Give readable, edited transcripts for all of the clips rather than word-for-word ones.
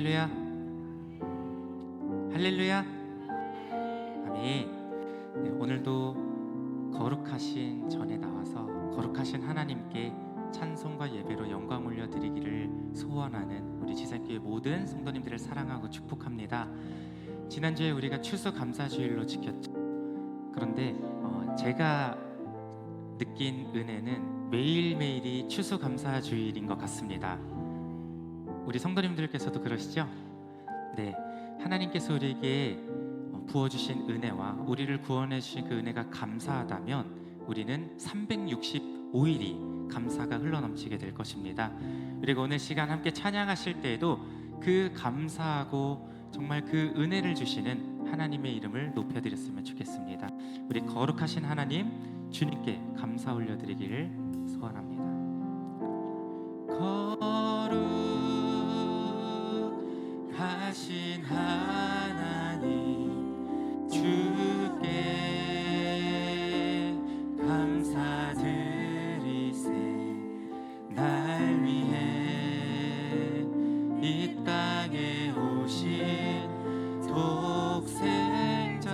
할렐루야, 할렐루야, 아멘. 네, 오늘도 거룩하신 전에 나와서 거룩하신 하나님께 찬송과 예배로 영광 올려드리기를 소원하는 우리 지산교회 모든 성도님들을 사랑하고 축복합니다. 지난주에 우리가 추수감사주일로 지켰죠. 그런데 제가 느낀 은혜는 매일매일이 추수감사주일인 것 같습니다. 우리 성도님들께서도 그러시죠? 네, 하나님께서 우리에게 부어주신 은혜와 우리를 구원해 주신 그 은혜가 감사하다면 우리는 365일이 감사가 흘러넘치게 될 것입니다. 그리고 오늘 시간 함께 찬양하실 때에도 그 감사하고 정말 그 은혜를 주시는 하나님의 이름을 높여드렸으면 좋겠습니다. 우리 거룩하신 하나님, 주님께 감사 올려드리기를 소원합니다. 거룩하신 하나님, 주께 감사드리세. 날 위해 이 땅에 오신 독생자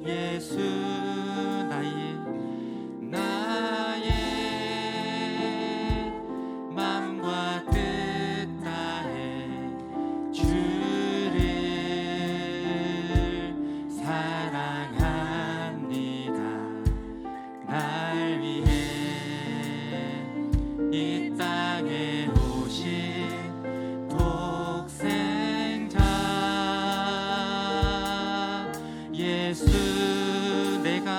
예수, 나의 맘과 뜻 다해 주를 사랑합니다. 날 위해 이 땅에 오신 독생자 예수, 내가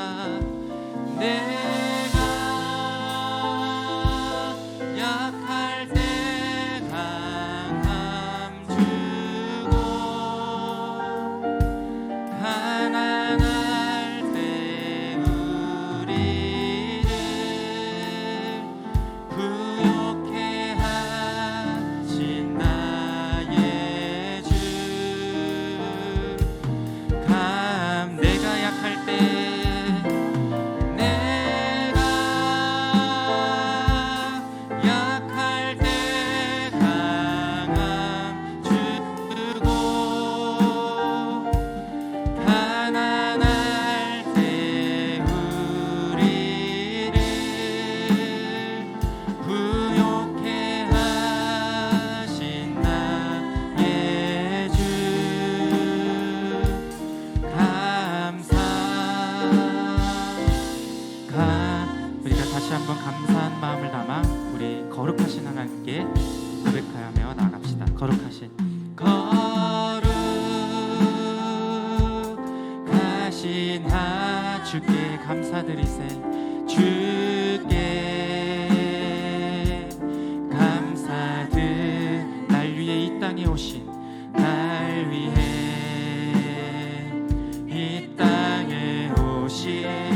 약할 때 강함 주고 가난할 때 우리를 부욕해 하신 나의 주. 내가 약할 때 한번 감사한 마음을 담아 우리 거룩하신 하나님께 고백하며 나아갑시다. 거룩하신 주께 감사드리세. 주께 날 위해 이 땅에 오신, 날 위해 이 땅에 오신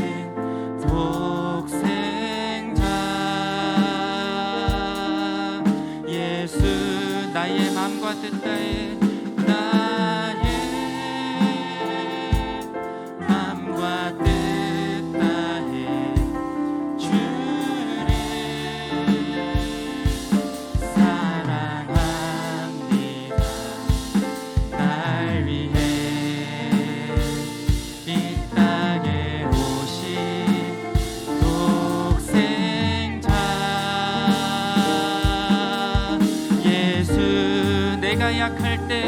예수, 나의 맘과 뜻 다해 주를 사랑합니다. 날 위해 이 땅에 오신 독생자 내가 약할 때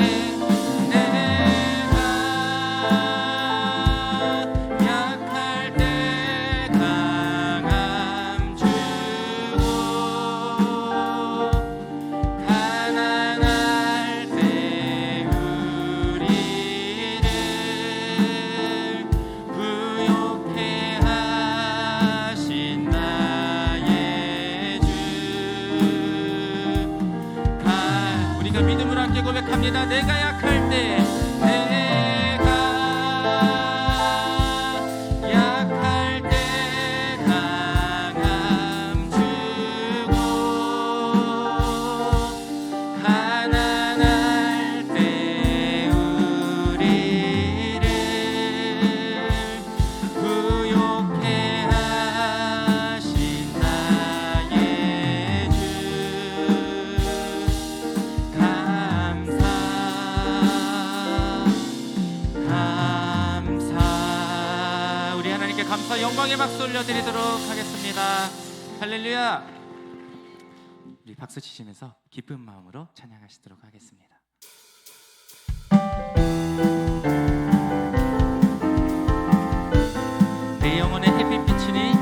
강함 주고 가난할 때 우리를 부욕해 하신 나의 주. 우리가 믿음으로 함께 고백합니다. 내가 약할 때 강함 주고 가난할 때 우리를 부욕해 하신 나의 주. 영광의 박수 올려드리도록 하겠습니다. 할렐루야. 우리 박수 치시면서 기쁜 마음으로 찬양하시도록 하겠습니다. 내 영혼의 햇빛 비치니,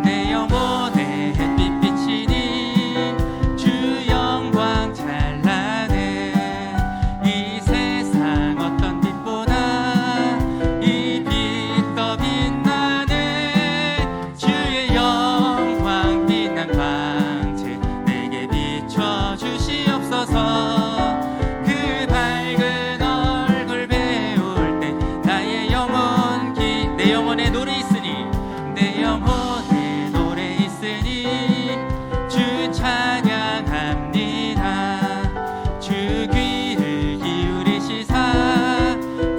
내 영혼의 햇빛 비치니, 주 영광 찬란해. 이 세상 어떤 빛보다 이 빛 더 빛나네. 주의 영광 빛난 광채 내게 비춰 주시옵소서. 그 밝은 얼굴 배울 때 나의 영혼 내 영혼의 노래 있으니, 내 영혼의 노래 있으니 주 찬양합니다. 주 귀를 기울이시사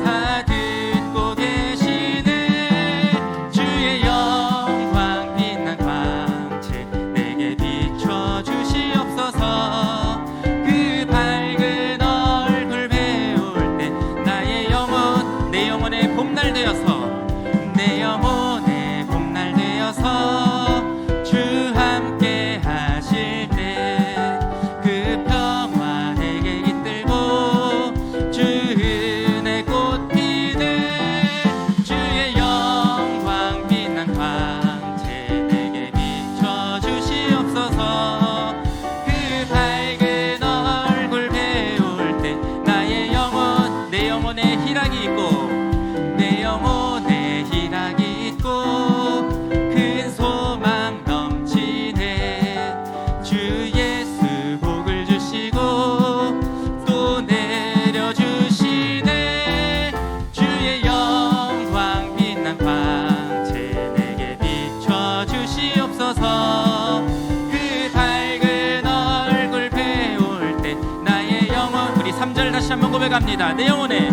다 듣고 계시네. 주의 영광 빛난 광채 내게 비춰 주시옵소서. 그 밝은 얼굴 배울 때 나의 영혼, 내 영혼의 봄날 되어서, 내 영혼의 봄날 되어서 주 함께 하실 때 그 평화 내게 깃들고 주 은혜 꽃 피네. 주의 영광 빛난 광채 내게 비춰 주시옵소서. 그 밝은 얼굴 배울 때 나의 영혼, 내 영혼의 희락이 있고, 내 영혼의 희락이 있고 큰 소망 넘치네. 주 예수 복을 주시고 또 내려주시네. 주의 영광 빛난 광채 내게 비춰 주시옵소서. 그 밝은 얼굴 배울 때 나의 영혼, 우리 3절 다시 한번 고백합니다. 내 영혼의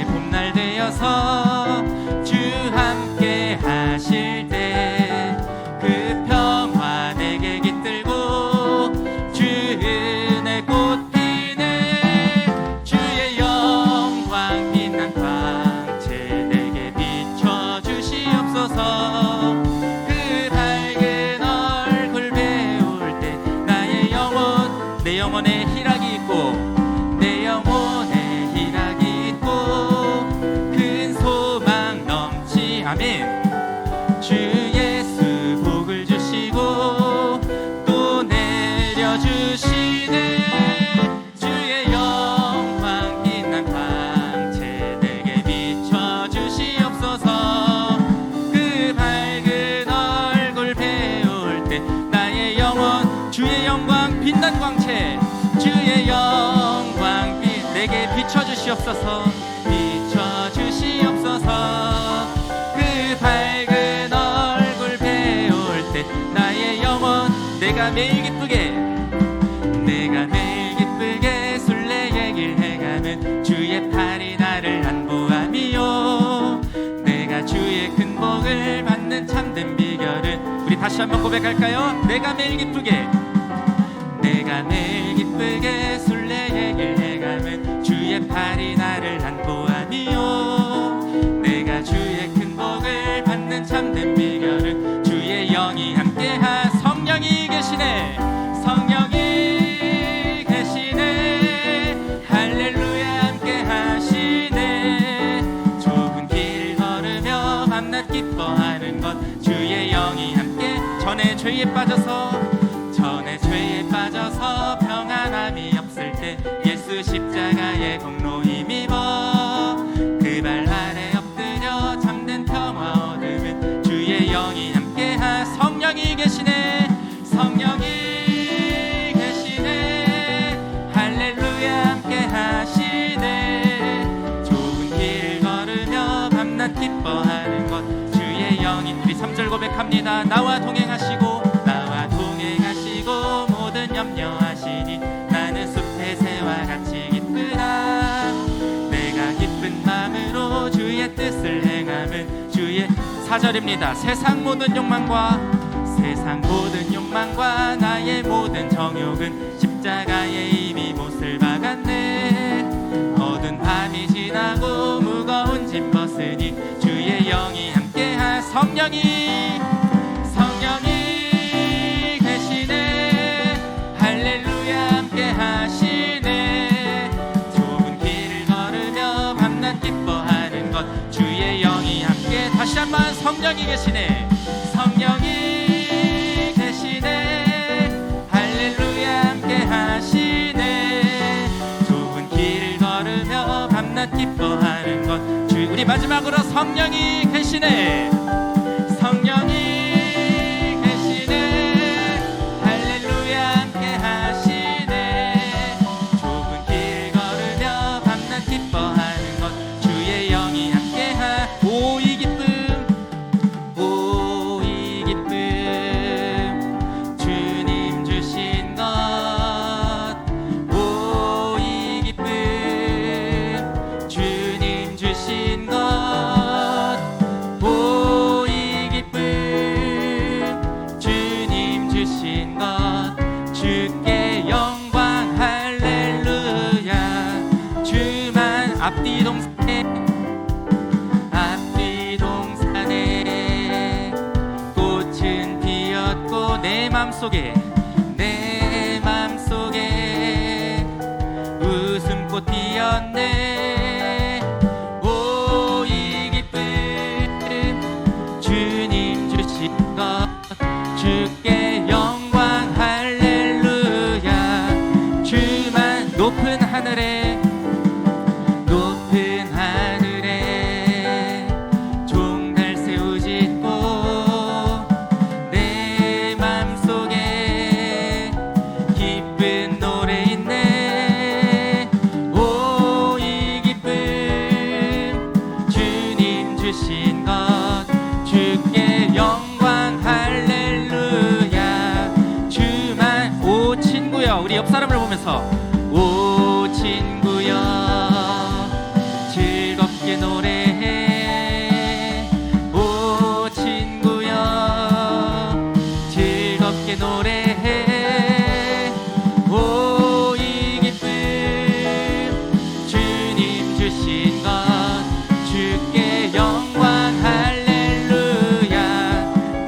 봄날 되어서 주 함께 하실 때 그 평화 내게 깃들고 주 은혜 꽃 피네. 주의 영광 빛난 광채 내게 비춰 주시옵소서. 그 밝은 얼굴 배울 때 나의 영혼, 내 영혼의 희락이 있고, 내 영혼의 희락이 있고 큰 소망 넘치, 아멘. 주 예수 복을 주시고 또 내려주시네. 주의 영광 빛난 광채 내게 비춰 주시옵소서. 그 밝은 얼굴 배울 때 나의 영혼, 주의 영광 빛난 광채, 주의 영광 내게 비춰 주시옵소서. 비춰 주시옵소서. 그 밝은 얼굴 배울 때 나의 영혼, 내가 매일 기쁘게 순례의 길 해가면 주의 팔이 나를 안보함이요. 내가 주의 큰 복을 받는 참된 비결은, 우리 다시 한번 고백할까요? 내가 매일 기쁘게 순례의 길 해가면 주의 팔이 나를 안보함이요. 내가 주의 큰 복을 받는 참된 비결은 주의 영이 함께하, 성령이 계시네. 성령이 계시네. 할렐루야 함께 하시네. 좁은 길 걸으며 밤낮 기뻐하는 것, 주의 영이 함께. 전에 죄에 빠져서 평안함이 없을 때 예수 십자가의 공로 힘입어 그 발 아래 엎드려 잠든 평화 얻으면 주의 영이 함께하, 성령이 계시네. 성령이 계시네. 할렐루야 함께 하시네. 좁은 길 걸으며 밤낮 기뻐하는 것, 주의 영이. 우리 3절 고백합니다. 나와 동행하시고 모든 염려하시니 나는 숲의 새와 같이 기쁘다. 내가 기쁜 마음으로 주의 뜻을 행하면 주의. 4절입니다. 세상 모든 욕망과 나의 모든 정욕은 십자가에 이미 못을 박았네. 어두운 밤이 지나고 무거운 짐 벗으니 주의 영이 함께하 성령이 계시네. 할렐루야 함께 하시네. 좁은 길을 걸으며 밤낮 기뻐하는 것 주의 영이 함께. 다시 한번 성령이 계시네. 성령이 계시네. 할렐루야 함께 하시네. 좁은 길을 걸으며 밤낮 기뻐하는 것 주. 우리 마지막으로 성령이 계시네. 성령이 계시네. 할렐루야 함께 하시네. 좁은 길 걸으며 밤낮 기뻐하는 것 주의 영이 함께 오 이 기쁨, 오 이 기쁨, 주님 주신 것. 오 이 기쁨, 주님 주신 것. 오 이 기쁨, 주님 주신 것. 주께 영광 할렐루야. 주만. 앞뒤 동산에 꽃은 피었고 내 맘속에 웃음꽃 피었네. 오 이 기쁨, 주님 주신 것. 주께 영광 할렐루야. 주만. 높은 하늘에 종달 세우짖고 내 맘속에 기쁜 노래 있네. 오 이 기쁨, 주님 주신 것. 주께 영광 할렐루야. 주만. 오 친구여. 우리 옆 사람을 보면서 오 친구여 즐겁게 노래해. 오 친구여 즐겁게 노래해. 오 이 기쁨, 주님 주신 것. 주께 영광 할렐루야.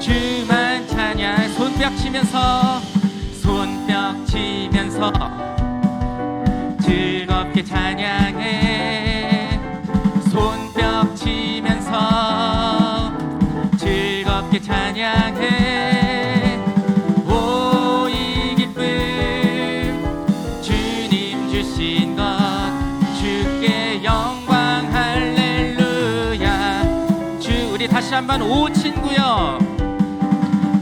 주만 찬양. 손뼉 치면서 즐겁게 찬양해. 손뼉 치면서 즐겁게 찬양해. 오 이 기쁨, 주님 주신 것. 주께 영광 할렐루야. 주. 우리 다시 한번 오 친구여,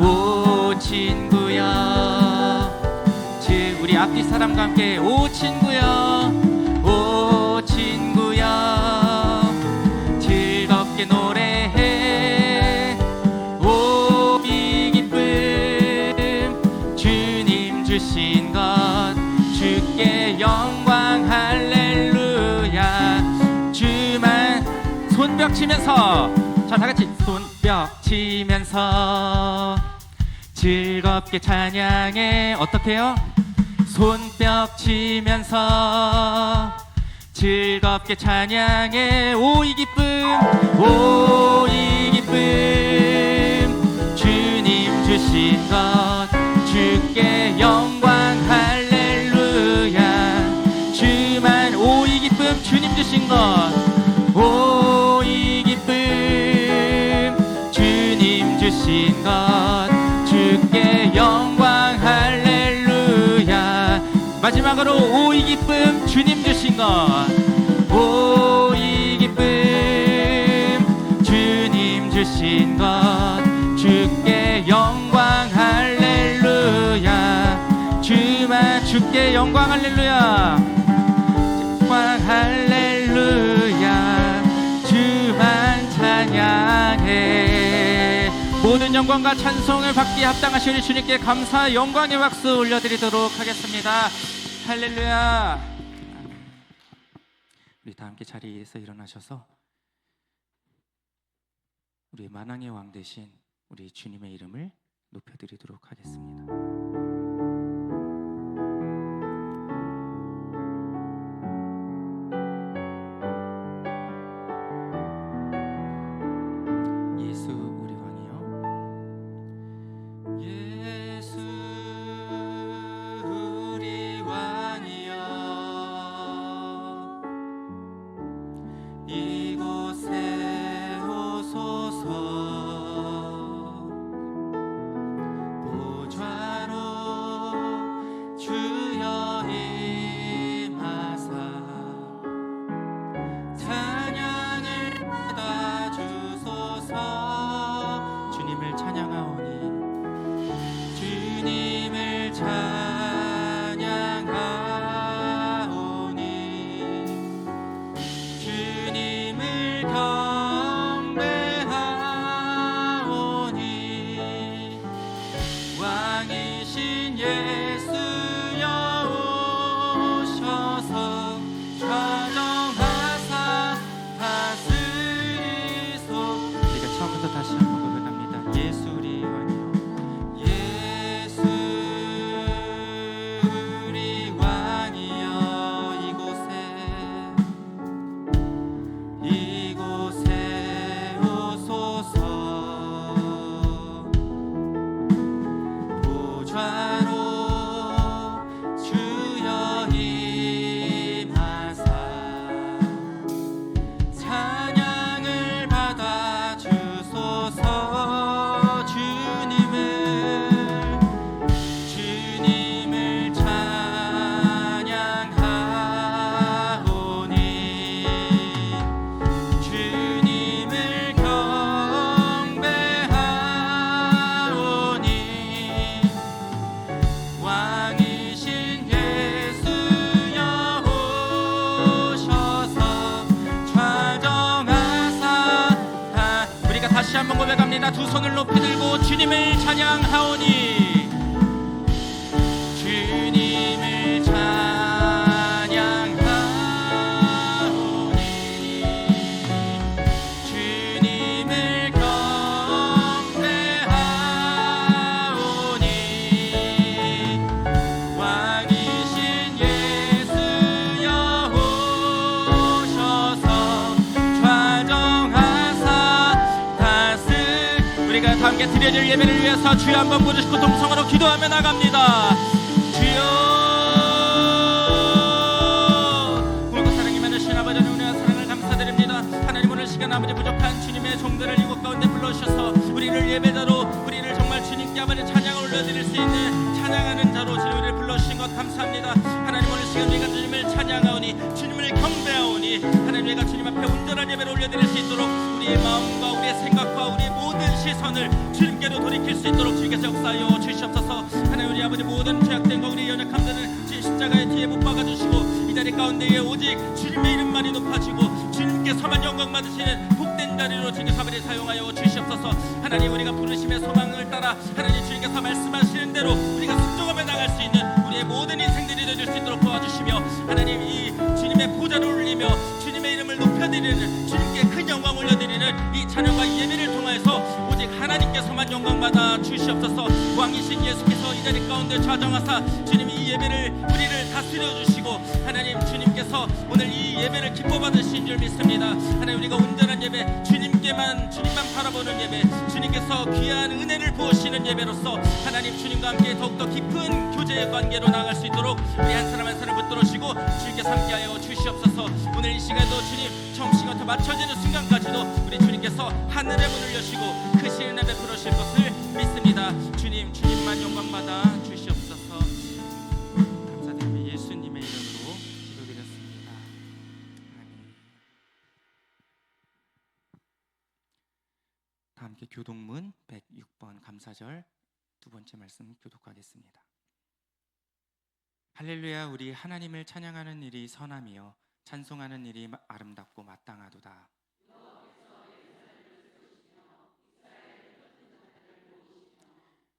오 친구여. 우리 앞뒤 사람과 함께 오 친구여, 오 친구여 즐겁게 노래해. 오 이 기쁨, 주님 주신 것. 주께 영광 할렐루야. 주만. 손뼉 치면서. 자, 다같이 손뼉 치면서 즐겁게 찬양해. 어떻게요? 손뼉 치면서 즐겁게 찬양해. 오 이 기쁨, 오 이 기쁨, 주님 주신 것. 주께 영광 할렐루야. 주만. 오 이 기쁨, 주님 주신 것. 오 이 기쁨, 주님 주신 것. 주께 영광 할렐루야. 마지막으로 오 이 기쁨, 주님 주신 것. 오 이 기쁨, 주님 주신 것. 주께 영광 할렐루야. 주만. 주께 영광 할렐루야. 영광 할렐루야. 주만 찬양해. 모든 영광과 찬송을 받기에 합당하시니 주님께 감사 영광의 박수 올려드리도록 하겠습니다. 할렐루야. 우리 다 함께 자리에서 일어나셔서 우리 만왕의 왕 되신 우리 주님의 이름을 높여드리도록 하겠습니다. 예수 우리 왕이여 고백합니다. 두 손을 높이 들고 주님을 찬양하오니 주님을 찬양하오니 주님을 경배하오니 왕이신 예수여 오셔서 좌정하사 다스. 우리가 함께 드려질 예배를 위해서 주여 한번 부르시고 동성으로 기도하며 나갑니다. 주여 고맙고 사랑이 많으신 아버지 하나님, 은혜와 사랑을 감사드립니다. 하나님, 오늘 시간 아버지 부족한 주님의 종들을 이곳 가운데 불러주셔서 우리를 예배자로, 우리를 정말 주님께 아버지 찬양을 올려드릴 수 있는 찬양하는 자로 주님 우리를 불러주신 것 감사합니다. 하나님, 오늘 시간 우리가 주님을 찬양하오니 주님을 경배하오니 하나님, 우리가 주님 앞에 온전한 예배를 올려드릴 수 있도록 우리의 마음과 우리의 생각과 우리의 모든 시선을 주님께로 돌이킬 수 있도록 주님께서 역사하여 주시옵소서. 하나님, 우리 아버지 모든 죄악된 것, 우리의 연약함들을 주님 십자가의 뒤에 못 박아주시고 이 자리 가운데에 오직 주님의 이름만이 높아지고 주님께서만 영광 받으시는 복된 자리로 주님께서 아버지 사용하여 주시옵소서. 하나님, 우리가 부르심의 소망을 따라 하나님 주님께서 말씀하시는 대로 우리가 순종하며 나갈 수 있는 우리의 모든 인생들이 되어질 수 있도록 도와주시며 하나님, 이 주님의 보좌를 올리며 주님의 이름을 높여드리는, 주님께 큰 영광 올려드리는 이 찬양과 이 예배를 통하여서 오직 하나님께서만 영광 받아 주시옵소서. 왕이신 예수께서 이 자리 가운데 좌정하사 주님 이 예배를 우리를 다스려 주시고 하나님, 주님께서 오늘 이 예배를 기뻐 받으신 줄 믿습니다. 하나님, 우리가 온전한 예배, 주님만 바라보는 예배, 주님께서 귀한 은혜를 부으시는 예배로서 하나님 주님과 함께 더욱더 깊은 교제의 관계로 나아갈 수 있도록 우리 한 사람 한 사람 붙들어주시고 주님께서 함께하여 주시옵소서. 오늘 이 시간도 주님 처음 시간부터 맞춰지는 순간까지도 우리 주님께서 하늘의 문을 여시고 크신 은혜 베풀어 주실 것을 믿습니다. 주님만 영광 받아 주시옵소서. 감사드리며 예수님의 이름으로 기도드렸습니다. 아멘. 다 함께 교동문 106번 감사절 두 번째 말씀 교독하겠습니다. 할렐루야. 우리 하나님을 찬양하는 일이 선함이요 찬송하는 일이 아름답고 마땅하도다.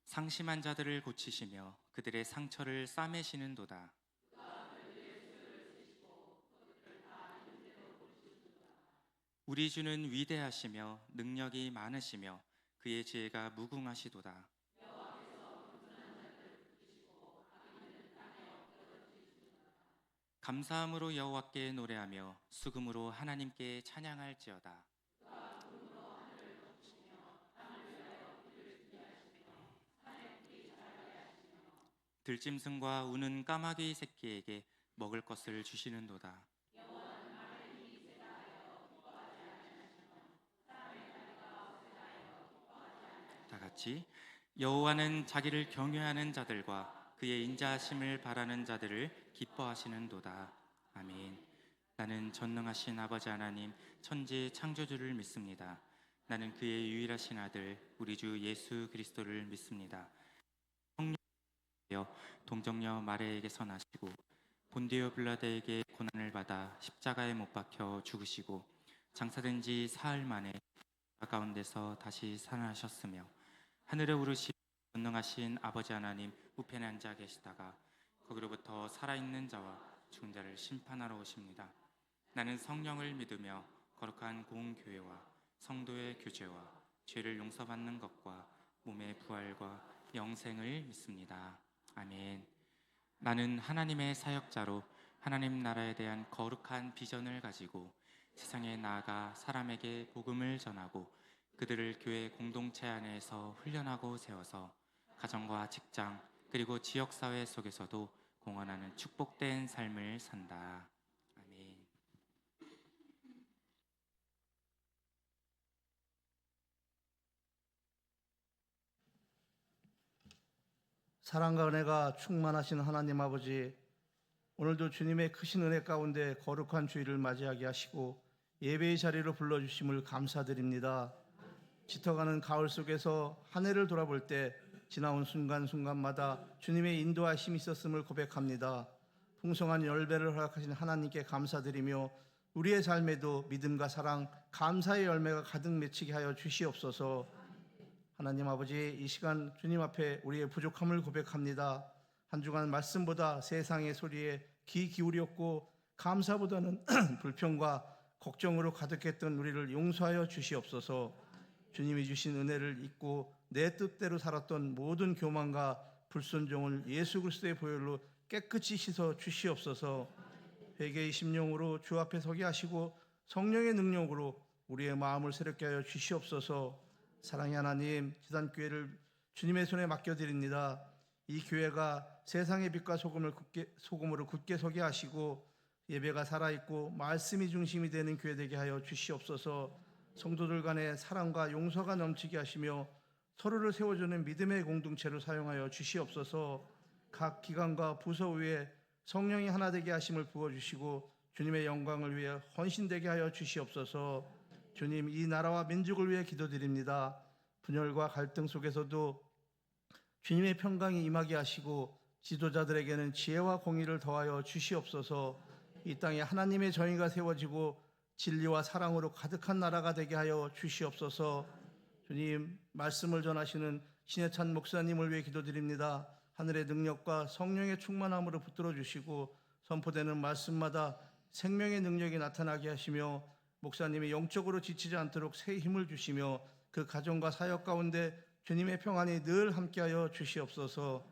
상심한 자들을 고치시며 그들의 상처를 싸매시는도다. 우리 주는 위대하시며 능력이 많으시며 그의 지혜가 무궁하시도다. 감사함으로 여호와께 노래하며 수금으로 하나님께 찬양할지어다. 들짐승과 우는 까마귀 새끼에게 먹을 것을 주시는도다. 다 같이 여호와는 자기를 경외하는 자들과 그의 인자하심을 바라는 자들을 기뻐하시는도다. 아멘. 나는 전능하신 아버지 하나님 천지 창조주를 믿습니다. 나는 그의 유일하신 아들 우리 주 예수 그리스도를 믿습니다. 성령이여 동정녀 마리아에게서 나시고 본디오 빌라도에게 고난을 받아 십자가에 못 박혀 죽으시고 장사된 지 사흘 만에 가운데서 다시 살아나셨으며 하늘에 오르시 전능하신 아버지 하나님 우편에 앉아 계시다가 거기로부터 살아있는 자와 죽은 자를 심판하러 오십니다. 나는 성령을 믿으며 거룩한 공교회와 성도의 교제와 죄를 용서받는 것과 몸의 부활과 영생을 믿습니다. 아멘. 나는 하나님의 사역자로 하나님 나라에 대한 거룩한 비전을 가지고 세상에 나아가 사람에게 복음을 전하고 그들을 교회 공동체 안에서 훈련하고 세워서 가정과 직장 그리고 지역사회 속에서도 공헌하는 축복된 삶을 산다. 아멘. 사랑과 은혜가 충만하신 하나님 아버지, 오늘도 주님의 크신 은혜 가운데 거룩한 주일을 맞이하게 하시고 예배의 자리로 불러주심을 감사드립니다. 짙어가는 가을 속에서 한 해를 돌아볼 때 지나온 순간순간마다 주님의 인도하심이 있었음을 고백합니다. 풍성한 열매를 허락하신 하나님께 감사드리며 우리의 삶에도 믿음과 사랑, 감사의 열매가 가득 맺히게 하여 주시옵소서. 하나님 아버지, 이 시간 주님 앞에 우리의 부족함을 고백합니다. 한 주간 말씀보다 세상의 소리에 귀 기울였고 감사보다는 불평과 걱정으로 가득했던 우리를 용서하여 주시옵소서. 주님이 주신 은혜를 잊고 내 뜻대로 살았던 모든 교만과 불순종을 예수 그리스도의 보혈로 깨끗이 씻어 주시옵소서. 회개의 심령으로 주 앞에 서게 하시고 성령의 능력으로 우리의 마음을 새롭게 하여 주시옵소서. 사랑의 하나님, 지산교회를 주님의 손에 맡겨드립니다. 이 교회가 세상의 빛과 소금으로 굳게 서게 하시고 예배가 살아있고 말씀이 중심이 되는 교회 되게 하여 주시옵소서. 성도들 간의 사랑과 용서가 넘치게 하시며 서로를 세워주는 믿음의 공동체로 사용하여 주시옵소서. 각 기관과 부서 위에 성령이 하나 되게 하심을 부어주시고 주님의 영광을 위해 헌신되게 하여 주시옵소서. 주님, 이 나라와 민족을 위해 기도드립니다. 분열과 갈등 속에서도 주님의 평강이 임하게 하시고 지도자들에게는 지혜와 공의를 더하여 주시옵소서. 이 땅에 하나님의 정의가 세워지고 진리와 사랑으로 가득한 나라가 되게 하여 주시옵소서. 주님, 말씀을 전하시는 신해찬 목사님을 위해 기도드립니다. 하늘의 능력과 성령의 충만함으로 붙들어 주시고 선포되는 말씀마다 생명의 능력이 나타나게 하시며 목사님이 영적으로 지치지 않도록 새 힘을 주시며 그 가정과 사역 가운데 주님의 평안이 늘 함께하여 주시옵소서.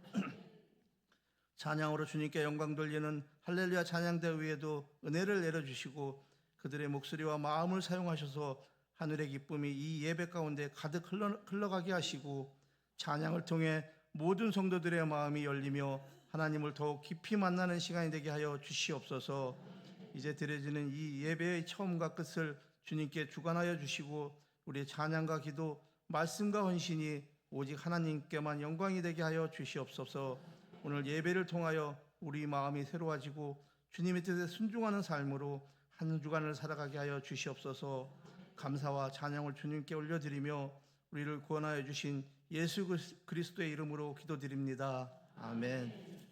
찬양으로 주님께 영광 돌리는 할렐루야 찬양대 위에도 은혜를 내려주시고 그들의 목소리와 마음을 사용하셔서 하늘의 기쁨이 이 예배 가운데 가득 흘러가게 하시고 찬양을 통해 모든 성도들의 마음이 열리며 하나님을 더욱 깊이 만나는 시간이 되게 하여 주시옵소서. 이제 드려지는 이 예배의 처음과 끝을 주님께 주관하여 주시고 우리의 찬양과 기도, 말씀과 헌신이 오직 하나님께만 영광이 되게 하여 주시옵소서. 오늘 예배를 통하여 우리 마음이 새로워지고 주님의 뜻에 순종하는 삶으로 한 주간을 살아가게 하여 주시옵소서. 감사와 찬양을 주님께 올려드리며 우리를 구원하여 주신 예수 그리스도의 이름으로 기도드립니다. 아멘.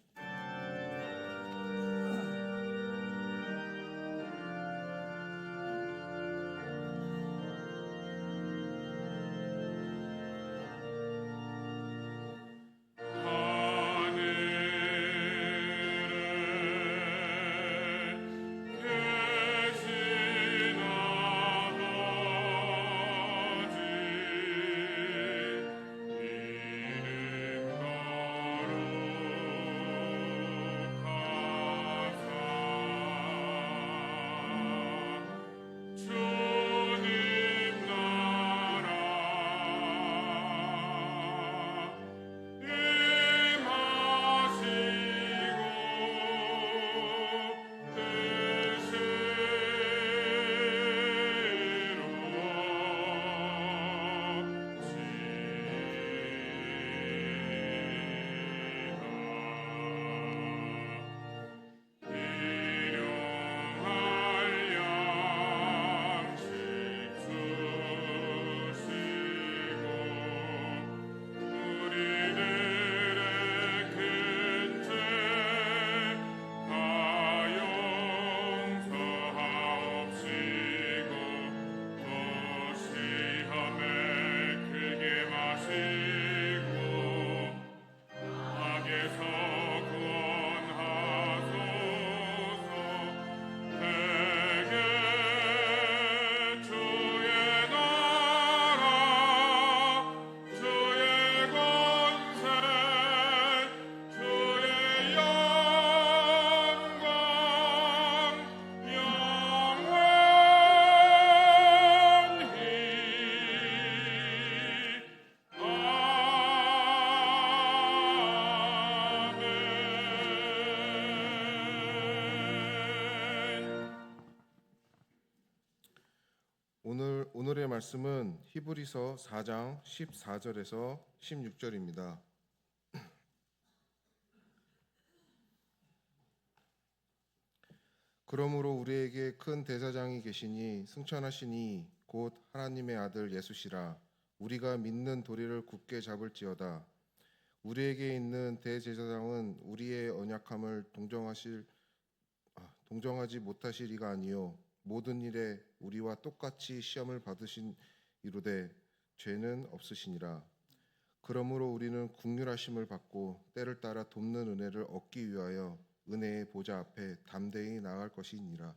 오늘의 말씀은 히브리서 4장 14절에서 16절입니다. 그러므로 우리에게 큰 대제사장이 계시니 승천하시니 곧 하나님의 아들 예수시라. 우리가 믿는 도리를 굳게 잡을지어다. 우리에게 있는 대제사장은 우리의 언약함을 동정하지 못하실 이가 아니요 모든 일에 우리와 똑같이 시험을 받으신 이로되 죄는 없으시니라. 그러므로 우리는 긍휼하심을 받고 때를 따라 돕는 은혜를 얻기 위하여 은혜의 보좌 앞에 담대히 나아갈 것이니라.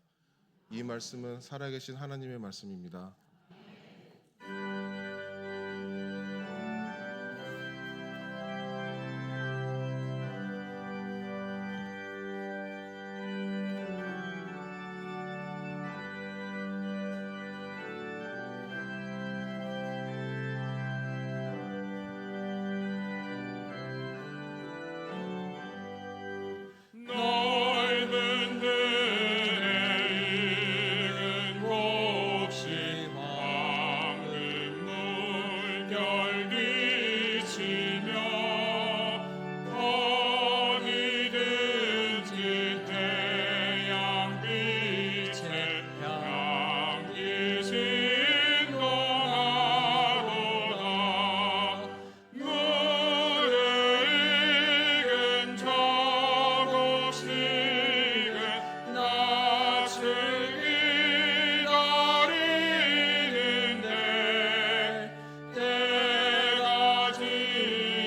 이 말씀은 살아계신 하나님의 말씀입니다. 넓은 들에 익은 곡식 황금 물결 비치며 어디든지 태양빛에 향기 진동하도다. 물을 익은 저곡식은 낯을 기다리는데 때가 지나가기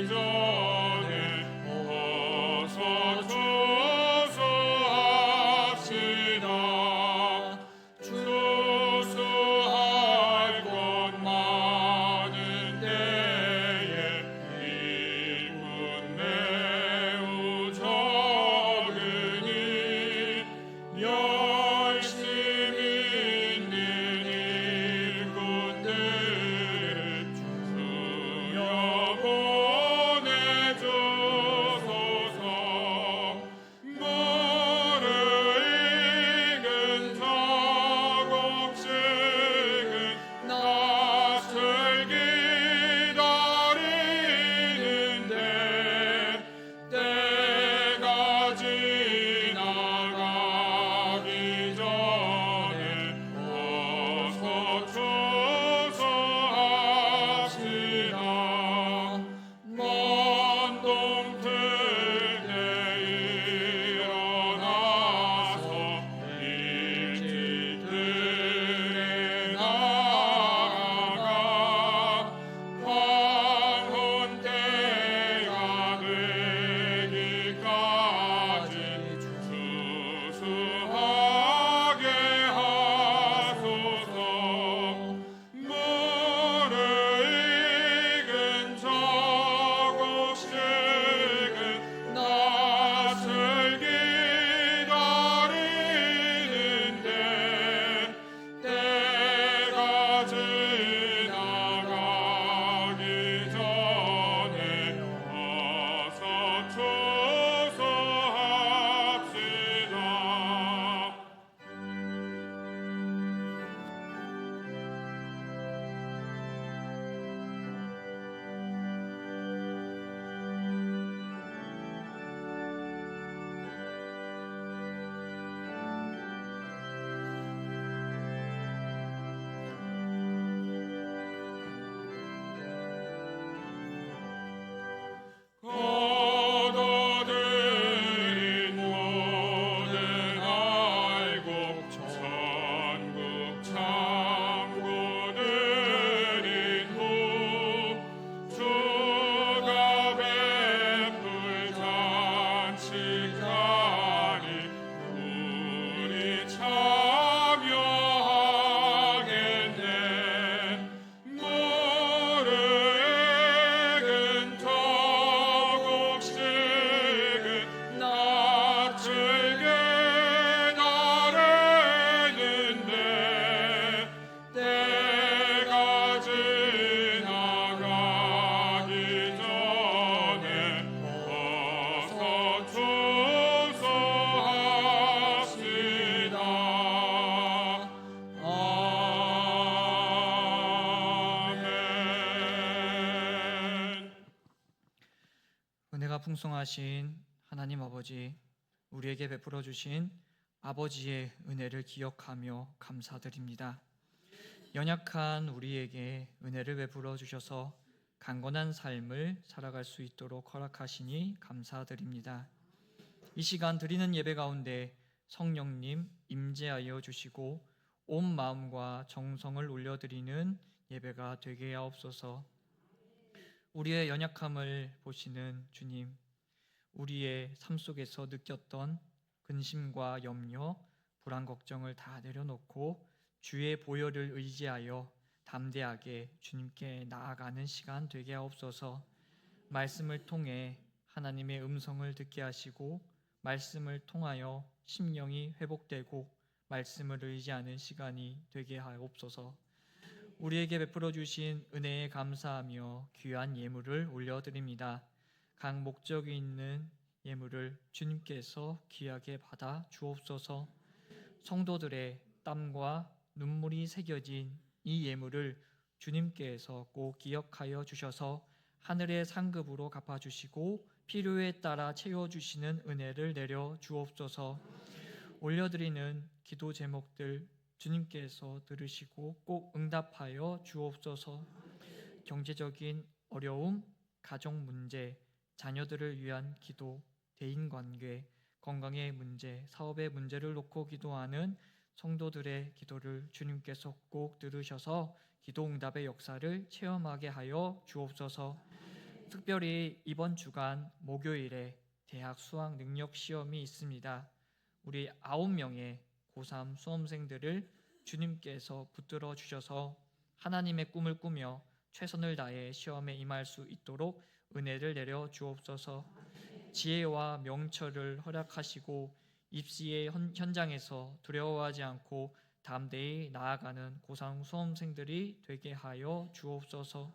전에 어서 주수합시다. 주수할 것 많은 때에 일꾼 매우 적으니 열심히 있는 일꾼들을 주여 보내주소서. 물을 익은 저곡식은 낯을 기다리는데 때가 지나가기 전에 어서 주소합시다. 먼 동틀 때 일어나서 일찍들에 나아가 황혼 때가 되기까지 주수하게 하소서. 물을 익은 저곡식은 낯을 기다리는데 때가 지나가기 전에 어서 주소합시다. 거둬들인 모든 알곡 천국 창고들인 후 주가 베풀 잔치자니 우리 참여하겠네. 물을 익은 저곡식은 낯을 기다리는데 때가 지나가기 전에 어서 주소합시다. 아멘. 은혜가 풍성하신 하나님 아버지, 우리에게 베풀어 주신 아버지의 은혜를 기억하며 감사드립니다. 연약한 우리에게 은혜를 베풀어 주셔서 강건한 삶을 살아갈 수 있도록 허락하시니 감사드립니다. 이 시간 드리는 예배 가운데 성령님 임재하여 주시고 온 마음과 정성을 올려드리는 예배가 되게 하옵소서. 우리의 연약함을 보시는 주님, 우리의 삶 속에서 느꼈던 근심과 염려, 불안 걱정을 다 내려놓고 주의 보혈을 의지하여 담대하게 주님께 나아가는 시간 되게 하옵소서. 말씀을 통해 하나님의 음성을 듣게 하시고 말씀을 통하여 심령이 회복되고 말씀을 의지하는 시간이 되게 하옵소서. 우리에게 베풀어 주신 은혜에 감사하며 귀한 예물을 올려드립니다. 각 목적이 있는 예물을 주님께서 귀하게 받아 주옵소서. 성도들의 땀과 눈물이 새겨진 이 예물을 주님께서 꼭 기억하여 주셔서 하늘의 상급으로 갚아주시고 필요에 따라 채워주시는 은혜를 내려 주옵소서. 올려드리는 기도 제목들 주님께서 들으시고 꼭 응답하여 주옵소서. 경제적인 어려움, 가족 문제, 자녀들을 위한 기도, 대인관계, 건강의 문제, 사업의 문제를 놓고 기도하는 성도들의 기도를 주님께서 꼭 들으셔서 기도 응답의 역사를 체험하게 하여 주옵소서. 특별히 이번 주간 목요일에 대학 수학 능력 시험이 있습니다. 우리 9명의 고3 수험생들을 주님께서 붙들어 주셔서 하나님의 꿈을 꾸며 최선을 다해 시험에 임할 수 있도록 은혜를 내려 주옵소서. 지혜와 명철을 허락하시고 입시의 현장에서 두려워하지 않고 담대히 나아가는 고3 수험생들이 되게 하여 주옵소서.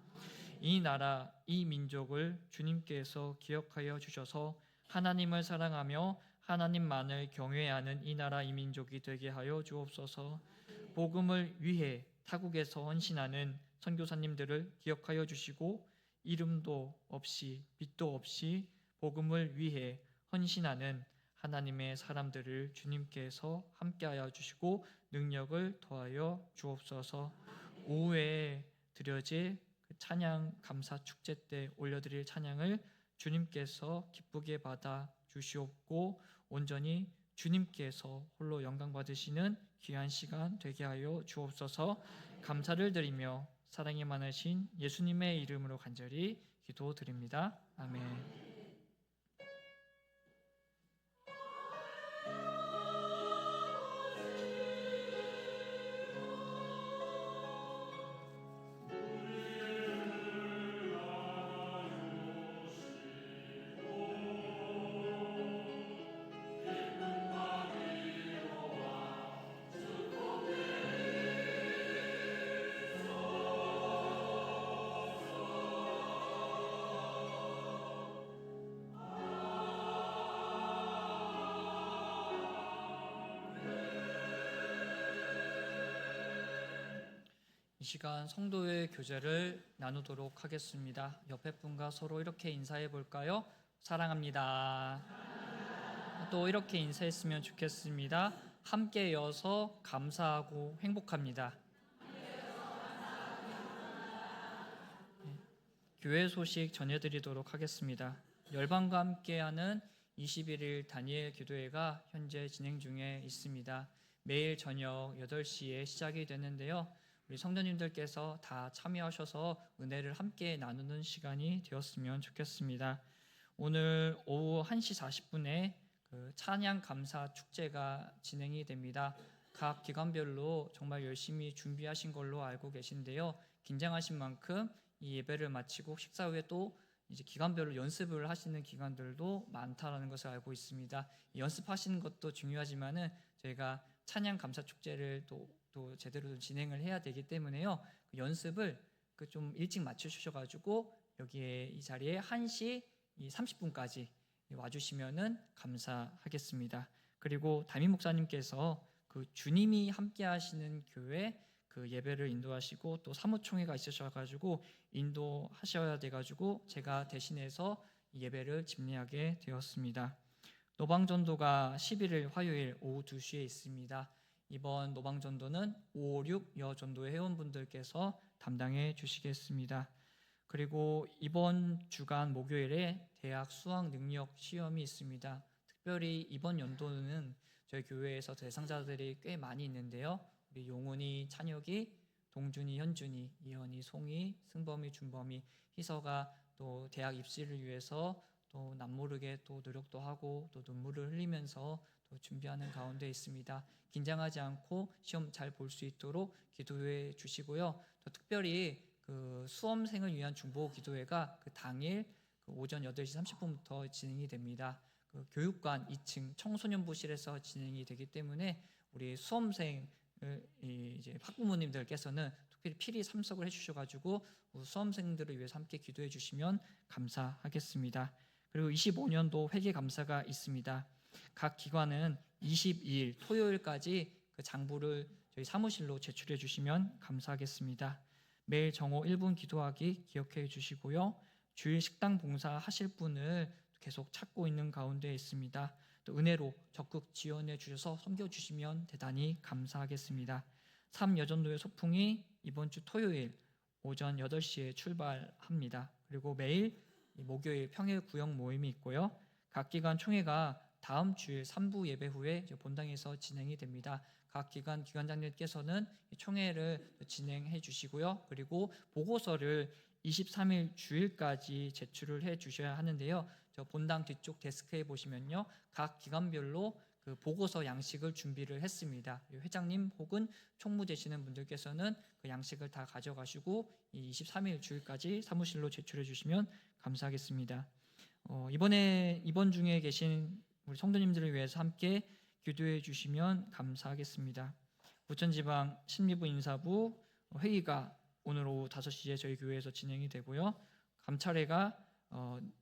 이 나라, 이 민족을 주님께서 기억하여 주셔서 하나님을 사랑하며 하나님만을 경외하는 이 나라, 이 민족이 되게 하여 주옵소서. 복음을 위해 타국에서 헌신하는 선교사님들을 기억하여 주시고 이름도 없이 빛도 없이 복음을 위해 헌신하는 하나님의 사람들을 주님께서 함께하여 주시고 능력을 더하여 주옵소서. 오후에 드려질 찬양 감사 축제 때 올려드릴 찬양을 주님께서 기쁘게 받아 주시옵고 온전히 주님께서 홀로 영광 받으시는 귀한 시간 되게 하여 주옵소서. 감사를 드리며 사랑이 많으신 예수님의 이름으로 간절히 기도드립니다. 아멘. 이 시간 성도의 교제를 나누도록 하겠습니다. 옆에 분과 서로 이렇게 인사해 볼까요? 사랑합니다. 또 이렇게 인사했으면 좋겠습니다. 함께여서 감사하고 행복합니다. 교회 소식 전해드리도록 하겠습니다. 열방과 함께하는 21일 다니엘 기도회가 현재 진행 중에 있습니다. 매일 저녁 8시에 시작이 되는데요. 우리 성도님들께서 다 참여하셔서 은혜를 함께 나누는 시간이 되었으면 좋겠습니다. 오늘 오후 1시 40분에 찬양 감사 축제가 진행이 됩니다. 각 기관별로 정말 열심히 준비하신 걸로 알고 계신데요. 긴장하신 만큼 이 예배를 마치고 식사 후에 또 이제 기관별로 연습을 하시는 기관들도 많다라는 것을 알고 있습니다. 연습하시는 것도 중요하지만은 저희가 찬양 감사 축제를 또 제대로 진행을 해야 되기 때문에요. 그 연습을 좀 일찍 맞춰주셔가지고 여기에 이 자리에 1시 30분까지 와주시면은 감사하겠습니다. 그리고 담임 목사님께서 그 주님이 함께하시는 교회 그 예배를 인도하시고 또 사무총회가 있으셔가지고 인도하셔야 돼가지고 제가 대신해서 예배를 집례하게 되었습니다. 노방전도가 11일 화요일 오후 2시에 있습니다. 이번 노방전도는 556 여전도의 회원분들께서 담당해 주시겠습니다. 그리고 이번 주간 목요일에 대학 수학 능력 시험이 있습니다. 특별히 이번 연도는 저희 교회에서 대상자들이 꽤 많이 있는데요. 우리 용훈이, 찬혁이, 동준이, 현준이, 이현이, 송이, 승범이, 준범이, 희서가 또 대학 입시를 위해서 또 남모르게 또 노력도 하고 또 눈물을 흘리면서 또 준비하는 가운데 있습니다. 긴장하지 않고 시험 잘 볼 수 있도록 기도해 주시고요. 또 특별히 그 수험생을 위한 중보 기도회가 그 당일 그 오전 8시 30분부터 진행이 됩니다. 그 교육관 2층 청소년부실에서 진행이 되기 때문에 우리 수험생을 이제 학부모님들께서는 특별히 필히 참석을 해주셔가지고 수험생들을 위해서 함께 기도해 주시면 감사하겠습니다. 그리고 25년도 회계 감사가 있습니다. 각 기관은 22일 토요일까지 그 장부를 저희 사무실로 제출해 주시면 감사하겠습니다. 매일 정오 1분 기도하기 기억해 주시고요. 주일 식당 봉사 하실 분을 계속 찾고 있는 가운데 있습니다. 또 은혜로 적극 지원해 주셔서 섬겨 주시면 대단히 감사하겠습니다. 3여전도의 소풍이 이번 주 토요일 오전 8시에 출발합니다. 그리고 매일 목요일 평일 구역 모임이 있고요. 각 기관 총회가 다음 주일 3부 예배 후에 본당에서 진행이 됩니다. 각 기관 기관장님께서는 총회를 진행해 주시고요. 그리고 보고서를 23일 주일까지 제출을 해 주셔야 하는데요. 저 본당 뒤쪽 데스크에 보시면요. 각 기관별로 그 보고서 양식을 준비를 했습니다. 회장님 혹은 총무 되시는 분들께서는 그 양식을 다 가져가시고 23일 주일까지 사무실로 제출해 주시면 감사하겠습니다. 이번 중에 계신 우리 성도님들을 위해서 함께 기도해 주시면 감사하겠습니다. 부천지방 심리부 인사부 회의가 오늘 오후 5시에 저희 교회에서 진행이 되고요. 감찰회가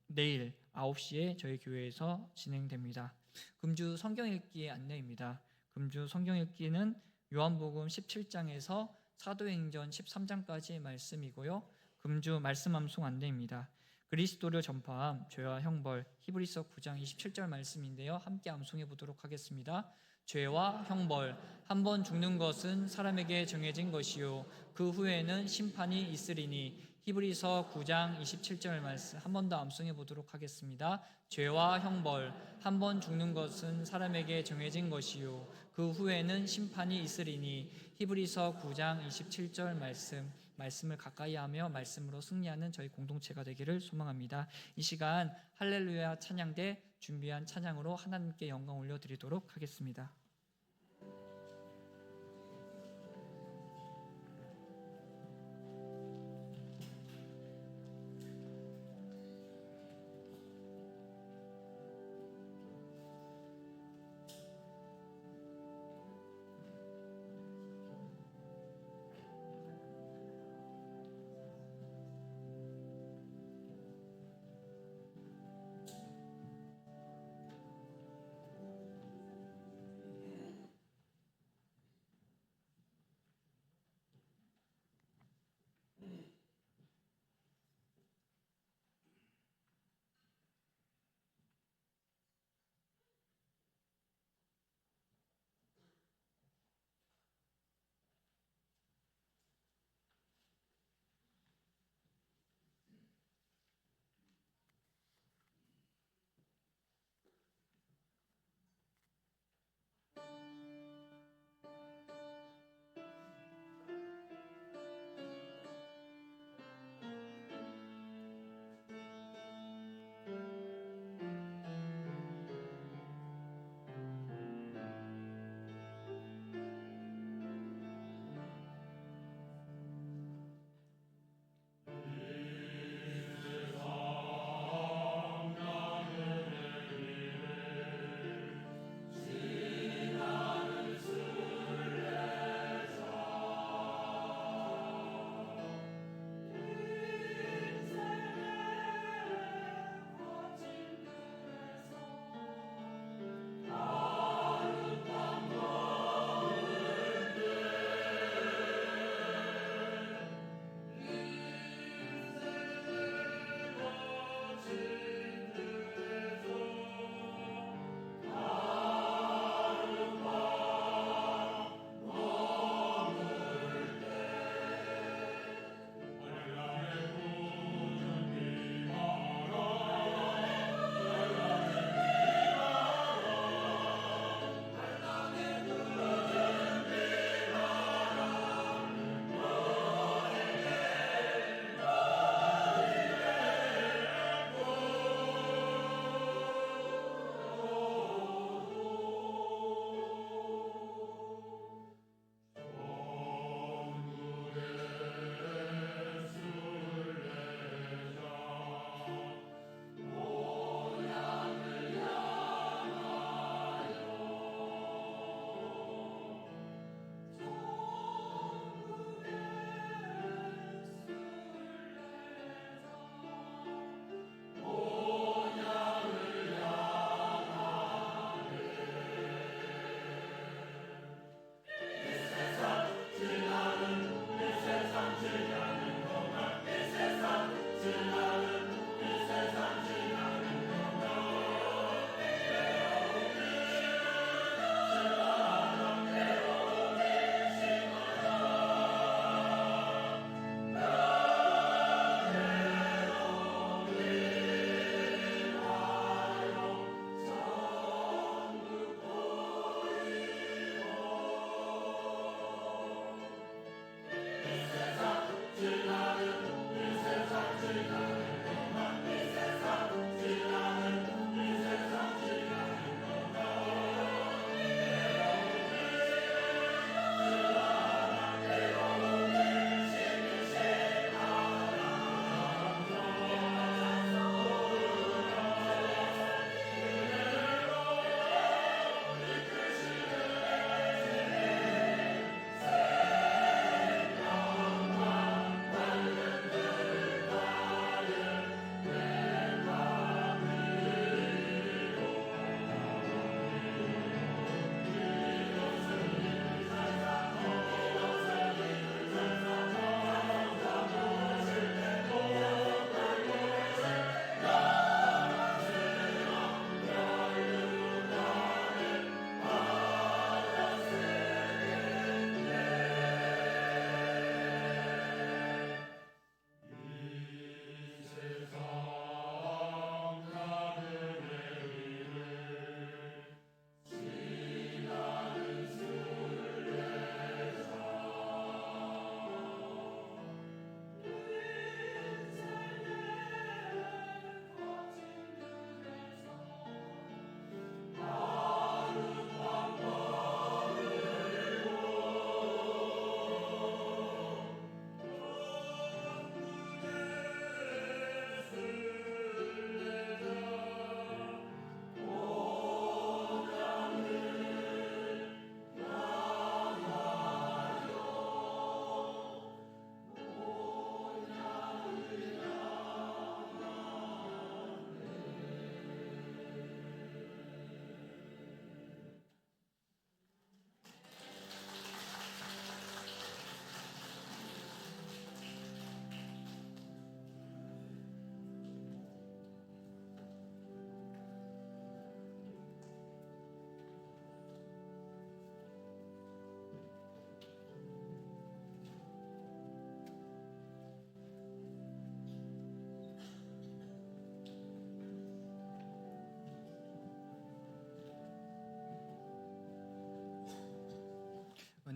내일 9시에 저희 교회에서 진행됩니다. 금주 성경 읽기 안내입니다. 금주 성경 읽기는 요한복음 17장에서 사도행전 13장까지의 말씀이고요. 금주 말씀 암송 안내입니다. 그리스도를 전파함 죄와 형벌 히브리서 9장 27절 말씀인데요. 함께 암송해 보도록 하겠습니다. 죄와 형벌 한 번 죽는 것은 사람에게 정해진 것이요 그 후에는 심판이 있으리니 히브리서 9장 27절 말씀 한 번 더 암송해 보도록 하겠습니다. 죄와 형벌 한 번 죽는 것은 사람에게 정해진 것이요 그 후에는 심판이 있으리니 히브리서 9장 27절 말씀을 가까이 하며 말씀으로 승리하는 저희 공동체가 되기를 소망합니다. 이 시간 할렐루야 찬양대 준비한 찬양으로 하나님께 영광 올려드리도록 하겠습니다.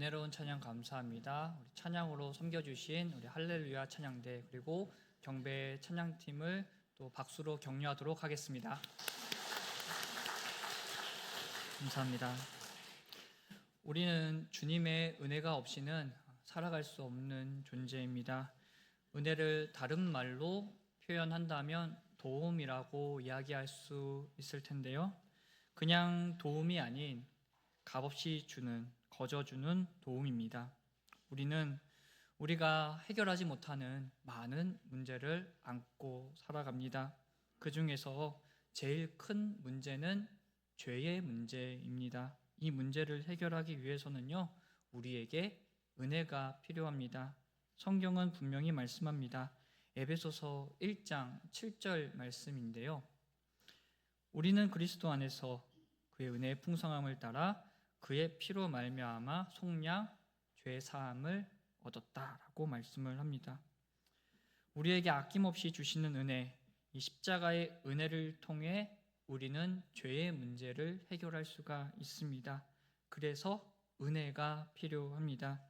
은혜로운 찬양 감사합니다. 우리 찬양으로 섬겨주신 우리 할렐루야 찬양대 그리고 경배 찬양팀을 또 박수로 격려하도록 하겠습니다. 감사합니다. 우리는 주님의 은혜가 없이는 살아갈 수 없는 존재입니다. 은혜를 다른 말로 표현한다면 도움이라고 이야기할 수 있을 텐데요. 그냥 도움이 아닌 값없이 주는, 거저주는 도움입니다. 우리는 우리가 해결하지 못하는 많은 문제를 안고 살아갑니다. 그 중에서 제일 큰 문제는 죄의 문제입니다. 이 문제를 해결하기 위해서는요, 우리에게 은혜가 필요합니다. 성경은 분명히 말씀합니다. 에베소서 1장 7절 말씀인데요. 우리는 그리스도 안에서 그의 은혜의 풍성함을 따라 그의 피로 말미암아 속량 죄 사함을 얻었다라고 말씀을 합니다. 우리에게 아낌없이 주시는 은혜, 이 십자가의 은혜를 통해 우리는 죄의 문제를 해결할 수가 있습니다. 그래서 은혜가 필요합니다.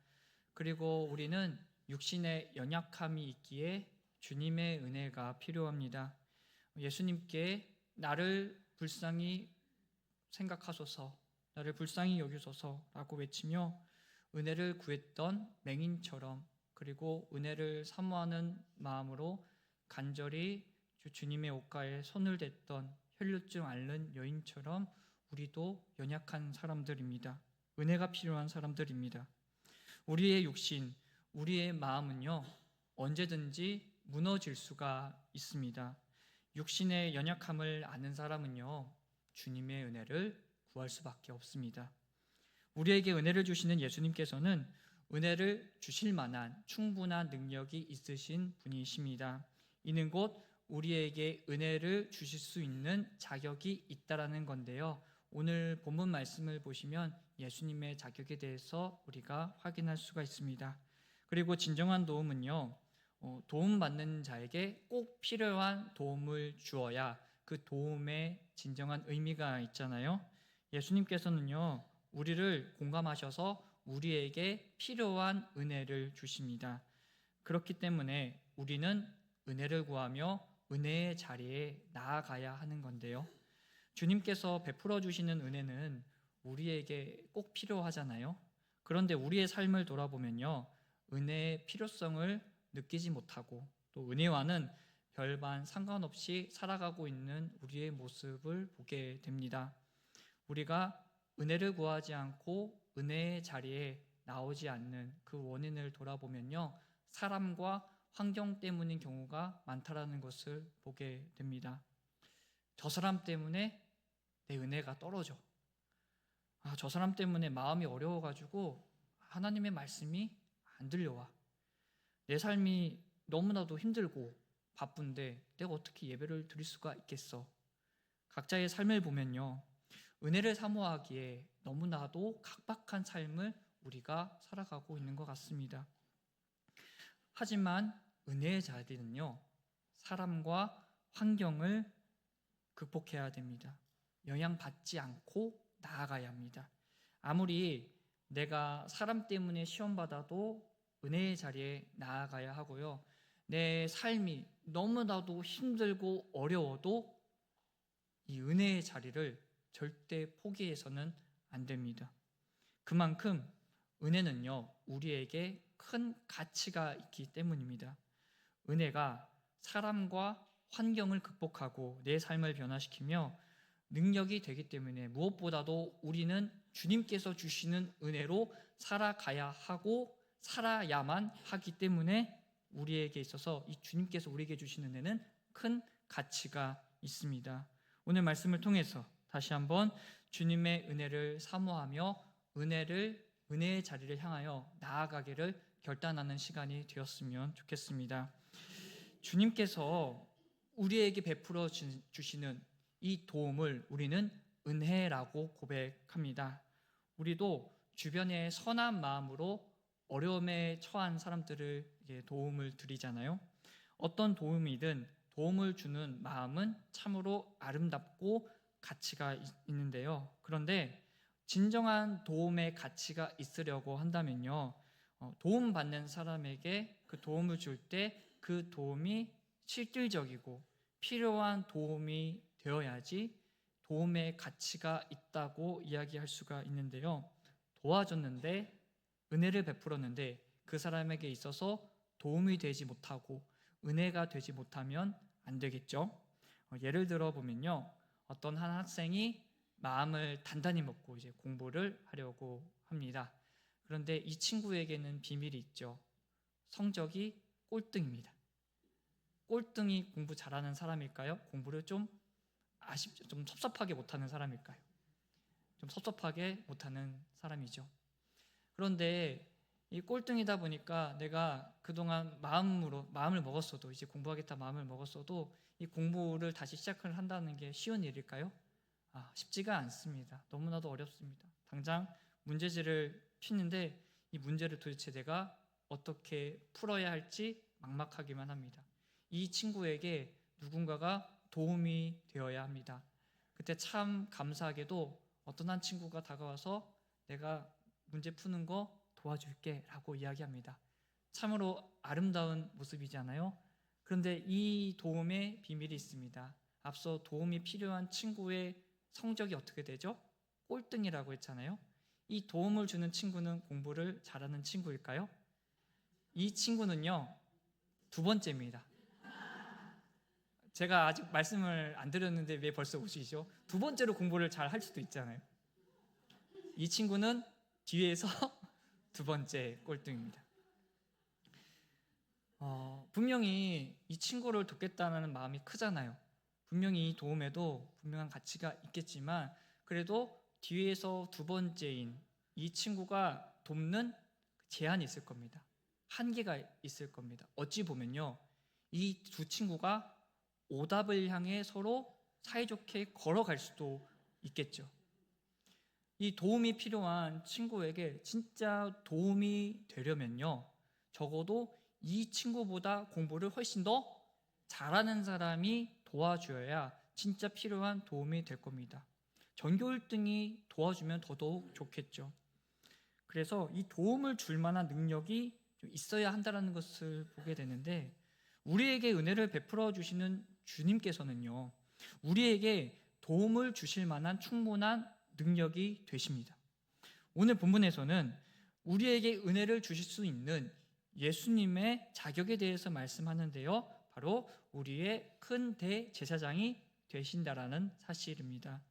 그리고 우리는 육신의 연약함이 있기에 주님의 은혜가 필요합니다. 예수님께 나를 불쌍히 생각하소서, 나를 불쌍히 여기소서라고 외치며 은혜를 구했던 맹인처럼, 그리고 은혜를 사모하는 마음으로 간절히 주님의 옷가에 손을 댔던 혈루증 앓는 여인처럼 우리도 연약한 사람들입니다. 은혜가 필요한 사람들입니다. 우리의 육신, 우리의 마음은요, 언제든지 무너질 수가 있습니다. 육신의 연약함을 아는 사람은요, 주님의 은혜를 구할 수밖에 없습니다. 우리에게 은혜를 주시는 예수님께서는 은혜를 주실 만한 충분한 능력이 있으신 분이십니다. 이는 곧 우리에게 은혜를 주실 수 있는 자격이 있다라는 건데요. 오늘 본문 말씀을 보시면 예수님의 자격에 대해서 우리가 확인할 수가 있습니다. 그리고 진정한 도움은요, 도움받는 자에게 꼭 필요한 도움을 주어야 그 도움의 진정한 의미가 있잖아요. 예수님께서는요, 우리를 공감하셔서 우리에게 필요한 은혜를 주십니다. 그렇기 때문에 우리는 은혜를 구하며 은혜의 자리에 나아가야 하는 건데요. 주님께서 베풀어 주시는 은혜는 우리에게 꼭 필요하잖아요. 그런데 우리의 삶을 돌아보면요, 은혜의 필요성을 느끼지 못하고 또 은혜와는 별반 상관없이 살아가고 있는 우리의 모습을 보게 됩니다. 우리가 은혜를 구하지 않고 은혜의 자리에 나오지 않는 그 원인을 돌아보면요, 사람과 환경 때문인 경우가 많다라는 것을 보게 됩니다. 저 사람 때문에 내 은혜가 떨어져. 저 사람 때문에 마음이 어려워가지고 하나님의 말씀이 안 들려와. 내 삶이 너무나도 힘들고 바쁜데 내가 어떻게 예배를 드릴 수가 있겠어. 각자의 삶을 보면요, 은혜를 사모하기에 너무나도 각박한 삶을 우리가 살아가고 있는 것 같습니다. 하지만 은혜의 자리는요, 사람과 환경을 극복해야 됩니다. 영향받지 않고 나아가야 합니다. 아무리 내가 사람 때문에 시험받아도 은혜의 자리에 나아가야 하고요, 내 삶이 너무나도 힘들고 어려워도 이 은혜의 자리를 절대 포기해서는 안 됩니다. 그만큼 은혜는요, 우리에게 큰 가치가 있기 때문입니다. 은혜가 사람과 환경을 극복하고 내 삶을 변화시키며 능력이 되기 때문에 무엇보다도 우리는 주님께서 주시는 은혜로 살아가야 하고 살아야만 하기 때문에 우리에게 있어서 이 주님께서 우리에게 주시는 은혜는 큰 가치가 있습니다. 오늘 말씀을 통해서 다시 한번 주님의 은혜를 사모하며 은혜의 자리를 향하여 나아가기를 결단하는 시간이 되었으면 좋겠습니다. 주님께서 우리에게 베풀어 주시는 이 도움을 우리는 은혜라고 고백합니다. 우리도 주변에 선한 마음으로 어려움에 처한 사람들을 도움을 드리잖아요. 어떤 도움이든 도움을 주는 마음은 참으로 아름답고 가치가 있는데요. 그런데 진정한 도움의 가치가 있으려고 한다면요, 도움받는 사람에게 그 도움을 줄 때 그 도움이 실질적이고 필요한 도움이 되어야지 도움의 가치가 있다고 이야기할 수가 있는데요. 도와줬는데, 은혜를 베풀었는데 그 사람에게 있어서 도움이 되지 못하고 은혜가 되지 못하면 안 되겠죠. 예를 들어 보면요, 어떤 한 학생이 마음을 단단히 먹고 이제 공부를 하려고 합니다. 그런데 이 친구에게는 비밀이 있죠. 성적이 꼴등입니다. 꼴등이 공부 잘하는 사람일까요? 공부를 좀 섭섭하게 못하는 사람일까요? 좀 섭섭하게 못하는 사람이죠. 그런데 이 꼴등이다 보니까 내가 그동안 마음을 먹었어도, 이제 공부하겠다 마음을 먹었어도 이 공부를 다시 시작을 한다는 게 쉬운 일일까요? 쉽지가 않습니다. 너무나도 어렵습니다. 당장 문제지를 폈는데 이 문제를 도대체 내가 어떻게 풀어야 할지 막막하기만 합니다. 이 친구에게 누군가가 도움이 되어야 합니다. 그때 참 감사하게도 어떤 한 친구가 다가와서 내가 문제 푸는 거 도와줄게 라고 이야기합니다. 참으로 아름다운 모습이잖아요. 그런데 이 도움의 비밀이 있습니다. 앞서 도움이 필요한 친구의 성적이 어떻게 되죠? 꼴등이라고 했잖아요. 이 도움을 주는 친구는 공부를 잘하는 친구일까요? 이 친구는요, 두 번째입니다. 제가 아직 말씀을 안 드렸는데 왜 벌써 오시죠? 두 번째로 공부를 잘 할 수도 있잖아요. 이 친구는 뒤에서 두 번째 꼴등입니다. 분명히 이 친구를 돕겠다는 마음이 크잖아요. 분명히 이 도움에도 분명한 가치가 있겠지만 그래도 뒤에서 두 번째인 이 친구가 돕는 제한이 있을 겁니다. 한계가 있을 겁니다. 어찌 보면요, 이 두 친구가 오답을 향해 서로 사이좋게 걸어갈 수도 있겠죠. 이 도움이 필요한 친구에게 진짜 도움이 되려면요, 적어도 이 친구보다 공부를 훨씬 더 잘하는 사람이 도와줘야 진짜 필요한 도움이 될 겁니다. 전교 1등이 도와주면 더더욱 좋겠죠. 그래서 이 도움을 줄 만한 능력이 좀 있어야 한다는 것을 보게 되는데, 우리에게 은혜를 베풀어 주시는 주님께서는요, 우리에게 도움을 주실 만한 충분한 능력이 되십니다. 오늘 본문에서는 우리에게 은혜를 주실 수 있는 예수님의 자격에 대해서 말씀하는데요, 바로 우리의 큰 대제사장이 되신다라는 사실입니다.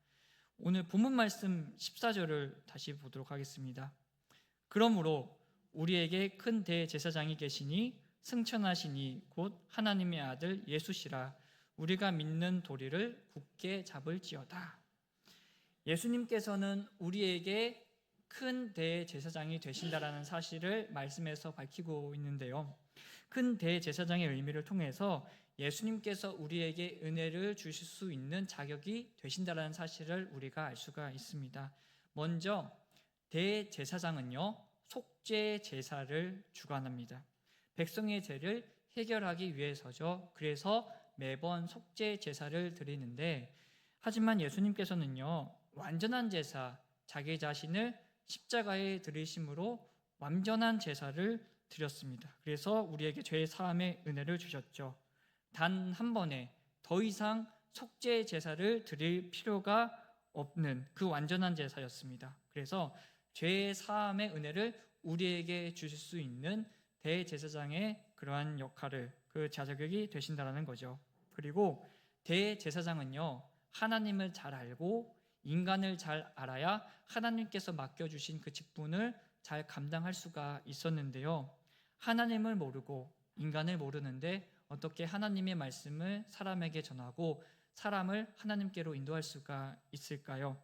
오늘 본문 말씀 14절을 다시 보도록 하겠습니다. 그러므로 우리에게 큰 대제사장이 계시니 승천하시니 곧 하나님의 아들 예수시라. 우리가 믿는 도리를 굳게 잡을지어다. 예수님께서는 우리에게 큰 대제사장이 되신다라는 사실을 말씀에서 밝히고 있는데요, 큰 대제사장의 의미를 통해서 예수님께서 우리에게 은혜를 주실 수 있는 자격이 되신다라는 사실을 우리가 알 수가 있습니다. 먼저 대제사장은요, 속죄 제사를 주관합니다. 백성의 죄를 해결하기 위해서죠. 그래서 매번 속죄 제사를 드리는데, 하지만 예수님께서는요, 완전한 제사, 자기 자신을 십자가에 들이심으로 완전한 제사를 드렸습니다. 그래서 우리에게 죄 사함의 은혜를 주셨죠. 단 한 번에 더 이상 속죄 제사를 드릴 필요가 없는 그 완전한 제사였습니다. 그래서 죄 사함의 은혜를 우리에게 주실 수 있는 대제사장의 그러한 역할을, 그 자격이 되신다라는 거죠. 그리고 대제사장은요, 하나님을 잘 알고 인간을 잘 알아야 하나님께서 맡겨주신 그 직분을 잘 감당할 수가 있었는데요, 하나님을 모르고 인간을 모르는데 어떻게 하나님의 말씀을 사람에게 전하고 사람을 하나님께로 인도할 수가 있을까요?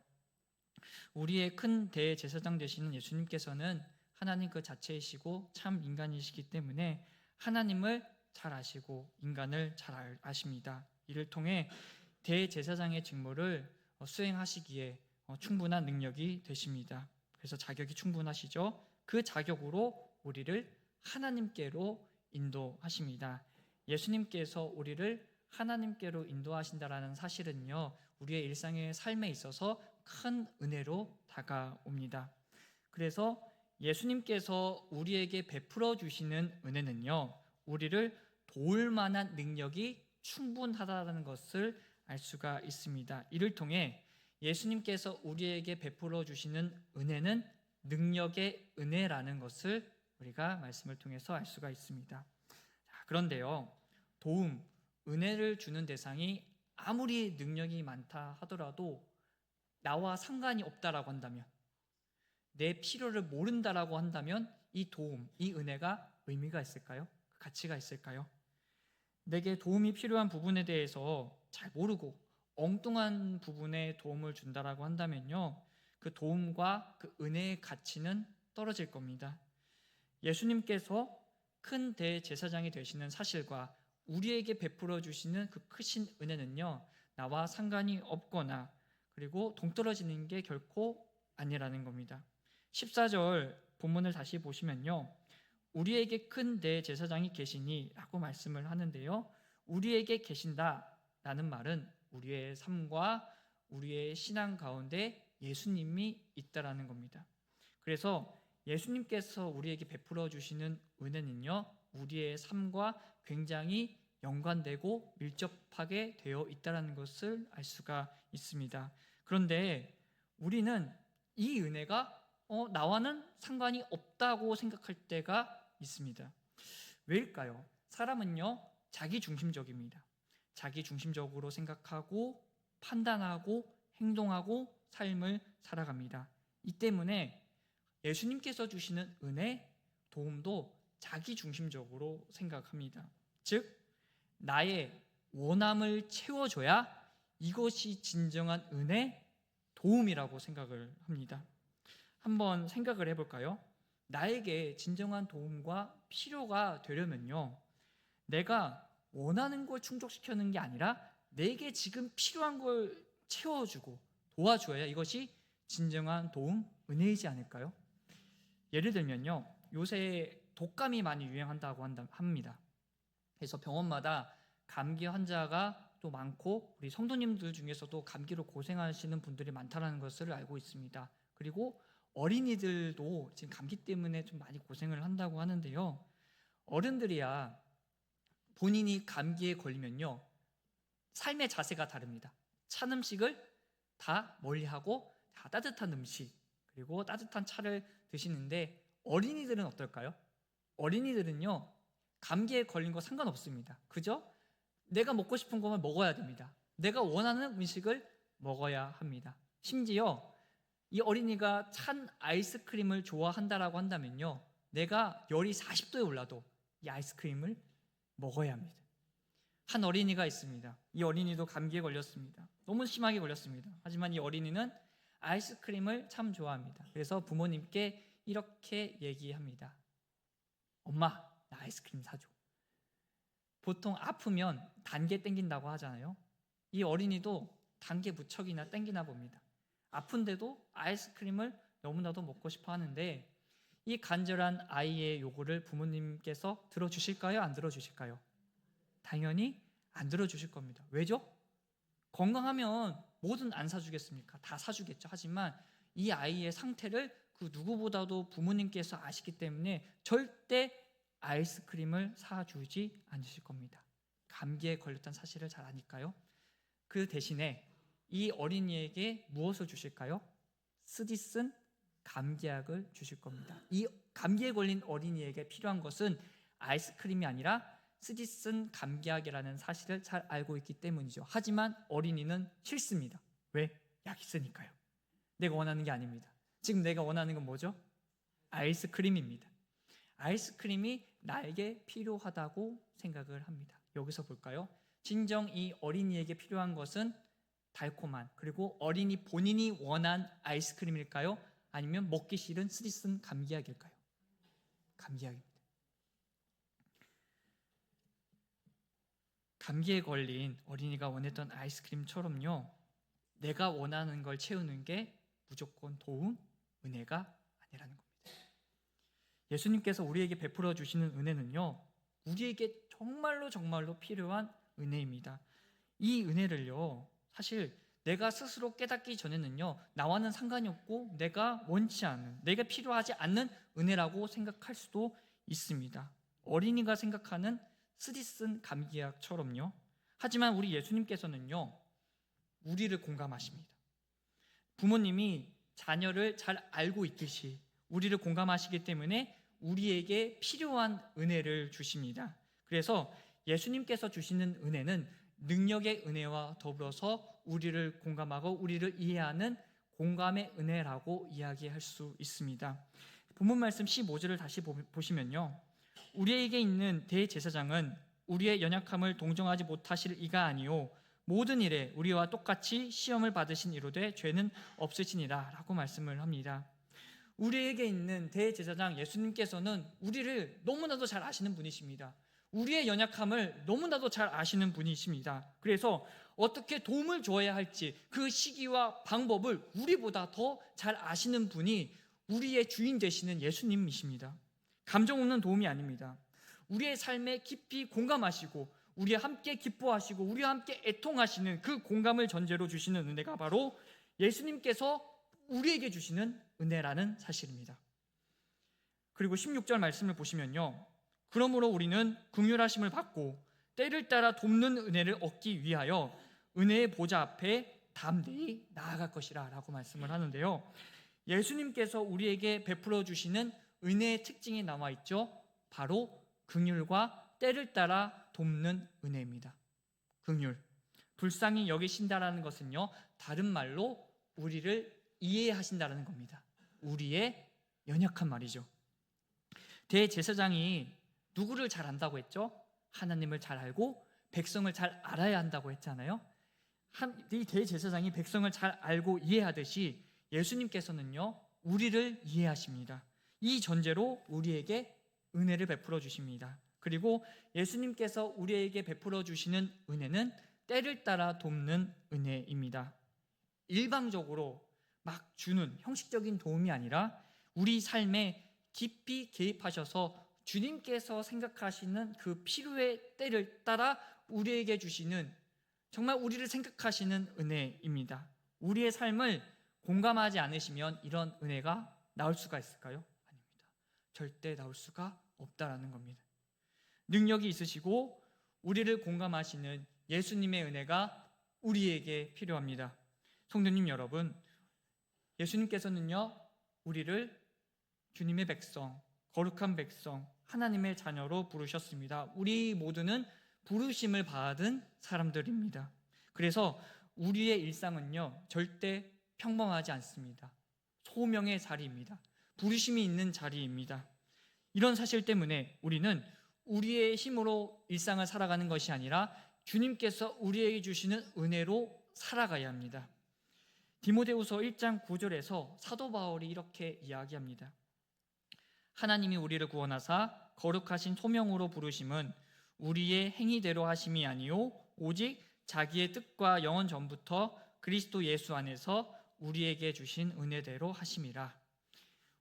우리의 큰 대제사장 되시는 예수님께서는 하나님 그 자체이시고 참 인간이시기 때문에 하나님을 잘 아시고 인간을 잘 아십니다. 이를 통해 대제사장의 직무를 수행하시기에 충분한 능력이 되십니다. 그래서 자격이 충분하시죠. 그 자격으로 우리를 하나님께로 인도하십니다. 예수님께서 우리를 하나님께로 인도하신다라는 사실은요, 우리의 일상의 삶에 있어서 큰 은혜로 다가옵니다. 그래서 예수님께서 우리에게 베풀어 주시는 은혜는요, 우리를 도울 만한 능력이 충분하다는 것을 알 수가 있습니다. 이를 통해 예수님께서 우리에게 베풀어 주시는 은혜는 능력의 은혜라는 것을 우리가 말씀을 통해서 알 수가 있습니다. 그런데요, 도움, 은혜를 주는 대상이 아무리 능력이 많다 하더라도 나와 상관이 없다라고 한다면, 내 필요를 모른다라고 한다면 이 도움, 이 은혜가 의미가 있을까요? 가치가 있을까요? 내게 도움이 필요한 부분에 대해서 잘 모르고 엉뚱한 부분에 도움을 준다라고 한다면요, 그 도움과 그 은혜의 가치는 떨어질 겁니다. 예수님께서 큰 대제사장이 되시는 사실과 우리에게 베풀어 주시는 그 크신 은혜는요, 나와 상관이 없거나 그리고 동떨어지는 게 결코 아니라는 겁니다. 14절 본문을 다시 보시면요, 우리에게 큰 대제사장이 계시니 라고 말씀을 하는데요, 우리에게 계신다라는 말은 우리의 삶과 우리의 신앙 가운데 예수님이 있다라는 겁니다. 그래서 예수님께서 우리에게 베풀어 주시는 은혜는요, 우리의 삶과 굉장히 연관되고 밀접하게 되어 있다는 것을 알 수가 있습니다. 그런데 우리는 이 은혜가 나와는 상관이 없다고 생각할 때가 있습니다. 왜일까요? 사람은요, 자기 중심적입니다. 자기 중심적으로 생각하고 판단하고 행동하고 삶을 살아갑니다. 이 때문에 예수님께서 주시는 은혜, 도움도 자기 중심적으로 생각합니다. 즉, 나의 원함을 채워줘야 이것이 진정한 은혜, 도움이라고 생각을 합니다. 한번 생각을 해볼까요? 나에게 진정한 도움과 필요가 되려면요, 내가 원하는 걸 충족시키는 게 아니라 내게 지금 필요한 걸 채워주고 도와줘야 이것이 진정한 도움, 은혜이지 않을까요? 예를 들면요, 요새 독감이 많이 유행한다고 합니다. 그래서 병원마다 감기 환자가 또 많고 우리 성도님들 중에서도 감기로 고생하시는 분들이 많다는 것을 알고 있습니다. 그리고 어린이들도 지금 감기 때문에 좀 많이 고생을 한다고 하는데요, 어른들이야 본인이 감기에 걸리면요, 삶의 자세가 다릅니다. 찬 음식을 다 멀리하고 다 따뜻한 음식 그리고 따뜻한 차를 드시는데, 어린이들은 어떨까요? 어린이들은요, 감기에 걸린 거 상관없습니다. 그죠? 내가 먹고 싶은 것만 먹어야 됩니다. 내가 원하는 음식을 먹어야 합니다. 심지어 이 어린이가 찬 아이스크림을 좋아한다라고 한다면요, 내가 열이 40도에 올라도 이 아이스크림을 먹어야 합니다. 한 어린이가 있습니다. 이 어린이도 감기에 걸렸습니다. 너무 심하게 걸렸습니다. 하지만 이 어린이는 아이스크림을 참 좋아합니다. 그래서 부모님께 이렇게 얘기합니다. 엄마, 나 아이스크림 사줘. 보통 아프면 단게 땡긴다고 하잖아요. 이 어린이도 단게 무척이나 땡기나 봅니다. 아픈데도 아이스크림을 너무나도 먹고 싶어 하는데, 이 간절한 아이의 요구를 부모님께서 들어주실까요? 안 들어주실까요? 당연히 안 들어주실 겁니다. 왜죠? 건강하면 뭐든 안 사주겠습니까? 다 사주겠죠. 하지만 이 아이의 상태를 그 누구보다도 부모님께서 아시기 때문에 절대 아이스크림을 사주지 않으실 겁니다. 감기에 걸렸다는 사실을 잘 아니까요. 그 대신에 이 어린이에게 무엇을 주실까요? 쓰디쓴 감기약을 주실 겁니다. 이 감기에 걸린 어린이에게 필요한 것은 아이스크림이 아니라 쓰디쓴 감기약이라는 사실을 잘 알고 있기 때문이죠. 하지만 어린이는 싫습니다. 왜? 약 있으니까요. 내가 원하는 게 아닙니다. 지금 내가 원하는 건 뭐죠? 아이스크림입니다. 아이스크림이 나에게 필요하다고 생각을 합니다. 여기서 볼까요? 진정 이 어린이에게 필요한 것은 달콤한, 그리고 어린이 본인이 원한 아이스크림일까요? 아니면 먹기 싫은 쓰디쓴 감기약일까요? 감기약입니다. 감기에 걸린 어린이가 원했던 아이스크림처럼요, 내가 원하는 걸 채우는 게 무조건 도움, 은혜가 아니라는 겁니다. 예수님께서 우리에게 베풀어 주시는 은혜는요, 우리에게 정말로 필요한 은혜입니다. 이 은혜를요, 사실 내가 스스로 깨닫기 전에는요, 나와는 상관이 없고 내가 원치 않은, 내가 필요하지 않는 은혜라고 생각할 수도 있습니다. 어린이가 생각하는 쓰디쓴 감기약처럼요. 하지만 우리 예수님께서는요, 우리를 공감하십니다. 부모님이 자녀를 잘 알고 있듯이 우리를 공감하시기 때문에 우리에게 필요한 은혜를 주십니다. 그래서 예수님께서 주시는 은혜는 능력의 은혜와 더불어서 우리를 공감하고 우리를 이해하는 공감의 은혜라고 이야기할 수 있습니다. 본문 말씀 15절을 다시 보시면요, 우리에게 있는 대제사장은 우리의 연약함을 동정하지 못하실 이가 아니요 모든 일에 우리와 똑같이 시험을 받으신 이로되 죄는 없으시니라 라고 말씀을 합니다. 우리에게 있는 대제사장 예수님께서는 우리를 너무나도 잘 아시는 분이십니다. 우리의 연약함을 너무나도 잘 아시는 분이십니다. 그래서 어떻게 도움을 줘야 할지 그 시기와 방법을 우리보다 더 잘 아시는 분이 우리의 주인 되시는 예수님이십니다. 감정 없는 도움이 아닙니다. 우리의 삶에 깊이 공감하시고 우리와 함께 기뻐하시고 우리와 함께 애통하시는 그 공감을 전제로 주시는 은혜가 바로 예수님께서 우리에게 주시는 은혜라는 사실입니다. 그리고 16절 말씀을 보시면요, 그러므로 우리는 긍휼하심을 받고 때를 따라 돕는 은혜를 얻기 위하여 은혜의 보좌 앞에 담대히 나아갈 것이라 라고 말씀을 하는데요, 예수님께서 우리에게 베풀어 주시는 은혜의 특징이 나와 있죠. 바로 긍휼과 때를 따라 돕는 은혜입니다. 긍휼, 불쌍히 여기신다라는 것은요, 다른 말로 우리를 이해하신다라는 겁니다. 우리의 연약한 말이죠. 대제사장이 누구를 잘 안다고 했죠? 하나님을 잘 알고 백성을 잘 알아야 한다고 했잖아요. 이 대제사장이 백성을 잘 알고 이해하듯이 예수님께서는요, 우리를 이해하십니다. 이 전제로 우리에게 은혜를 베풀어 주십니다. 그리고 예수님께서 우리에게 베풀어 주시는 은혜는 때를 따라 돕는 은혜입니다. 일방적으로 막 주는 형식적인 도움이 아니라 우리 삶에 깊이 개입하셔서 주님께서 생각하시는 그 필요의 때를 따라 우리에게 주시는, 정말 우리를 생각하시는 은혜입니다. 우리의 삶을 공감하지 않으시면 이런 은혜가 나올 수가 있을까요? 아닙니다. 절대 나올 수가 없다라는 겁니다. 능력이 있으시고 우리를 공감하시는 예수님의 은혜가 우리에게 필요합니다. 성도님 여러분, 예수님께서는요, 우리를 주님의 백성, 거룩한 백성, 하나님의 자녀로 부르셨습니다. 우리 모두는 부르심을 받은 사람들입니다. 그래서 우리의 일상은요, 절대 평범하지 않습니다. 소명의 자리입니다. 부르심이 있는 자리입니다. 이런 사실 때문에 우리는 우리의 힘으로 일상을 살아가는 것이 아니라 주님께서 우리에게 주시는 은혜로 살아가야 합니다. 디모데후서 1장 9절에서 사도 바울이 이렇게 이야기합니다. 하나님이 우리를 구원하사 거룩하신 소명으로 부르심은 우리의 행위대로 하심이 아니요 오직 자기의 뜻과 영원 전부터 그리스도 예수 안에서 우리에게 주신 은혜대로 하심이라.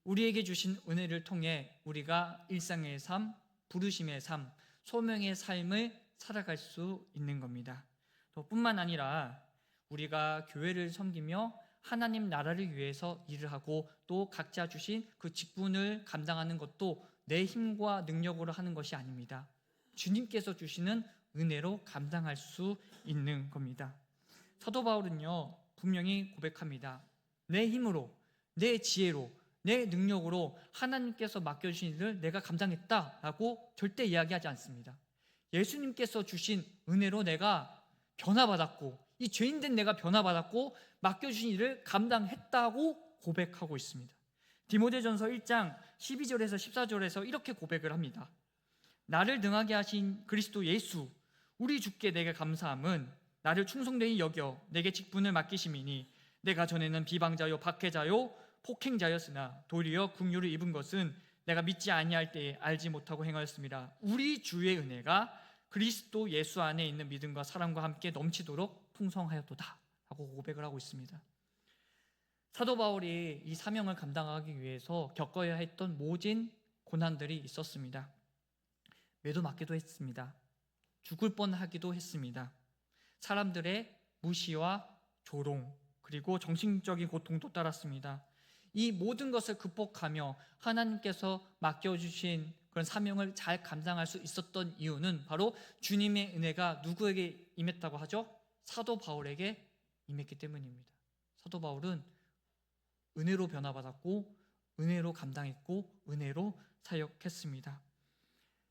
우리에게 주신 은혜를 통해 우리가 일상의 삶, 부르심의 삶, 소명의 삶을 살아갈 수 있는 겁니다. 또 뿐만 아니라 우리가 교회를 섬기며 하나님 나라를 위해서 일을 하고 또 각자 주신 그 직분을 감당하는 것도 내 힘과 능력으로 하는 것이 아닙니다. 주님께서 주시는 은혜로 감당할 수 있는 겁니다. 사도 바울은요, 분명히 고백합니다. 내 힘으로, 내 지혜로, 내 능력으로 하나님께서 맡겨주신 일을 내가 감당했다라고 절대 이야기하지 않습니다. 예수님께서 주신 은혜로 내가 변화받았고, 이 죄인된 내가 변화받았고 맡겨주신 일을 감당했다고 고백하고 있습니다. 디모데전서 1장 12절에서 14절에서 이렇게 고백을 합니다. 나를 능하게 하신 그리스도 예수 우리 주께 내게 감사함은 나를 충성되이 여겨 내게 직분을 맡기심이니 내가 전에는 비방자요 박해자요 폭행자였으나 도리어 긍휼을 입은 것은 내가 믿지 아니할 때에 알지 못하고 행하였습니다. 우리 주의 은혜가 그리스도 예수 안에 있는 믿음과 사랑과 함께 넘치도록 풍성하였도다 라고 고백을 하고 있습니다. 사도 바울이 이 사명을 감당하기 위해서 겪어야 했던 모진 고난들이 있었습니다. 매도 맞기도 했습니다. 죽을 뻔하기도 했습니다. 사람들의 무시와 조롱, 그리고 정신적인 고통도 따랐습니다. 이 모든 것을 극복하며 하나님께서 맡겨주신 그런 사명을 잘 감당할 수 있었던 이유는 바로 주님의 은혜가 누구에게 임했다고 하죠? 사도 바울에게 임했기 때문입니다. 사도 바울은 은혜로 변화받았고 은혜로 감당했고 은혜로 사역했습니다.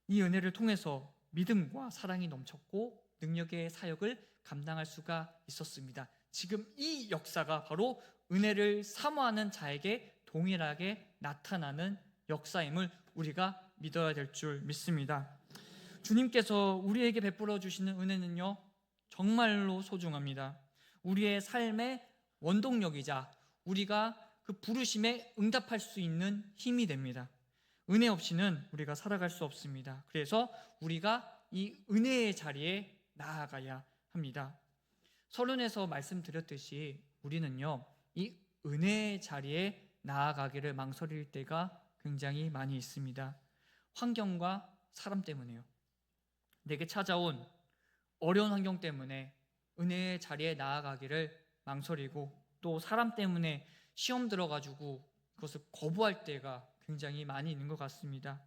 이 은혜를 통해서 믿음과 사랑이 넘쳤고 능력의 사역을 감당할 수가 있었습니다. 지금 이 역사가 바로 은혜를 사모하는 자에게 동일하게 나타나는 역사임을 우리가 믿어야 될 줄 믿습니다. 주님께서 우리에게 베풀어 주시는 은혜는요, 정말로 소중합니다. 우리의 삶의 원동력이자 우리가 그 부르심에 응답할 수 있는 힘이 됩니다. 은혜 없이는 우리가 살아갈 수 없습니다. 그래서 우리가 이 은혜의 자리에 나아가야 합니다. 서론에서 말씀드렸듯이 우리는요, 이 은혜의 자리에 나아가기를 망설일 때가 굉장히 많이 있습니다. 환경과 사람 때문에요. 내게 찾아온 어려운 환경 때문에 은혜의 자리에 나아가기를 망설이고, 또 사람 때문에 시험 들어가지고 그것을 거부할 때가 굉장히 많이 있는 것 같습니다.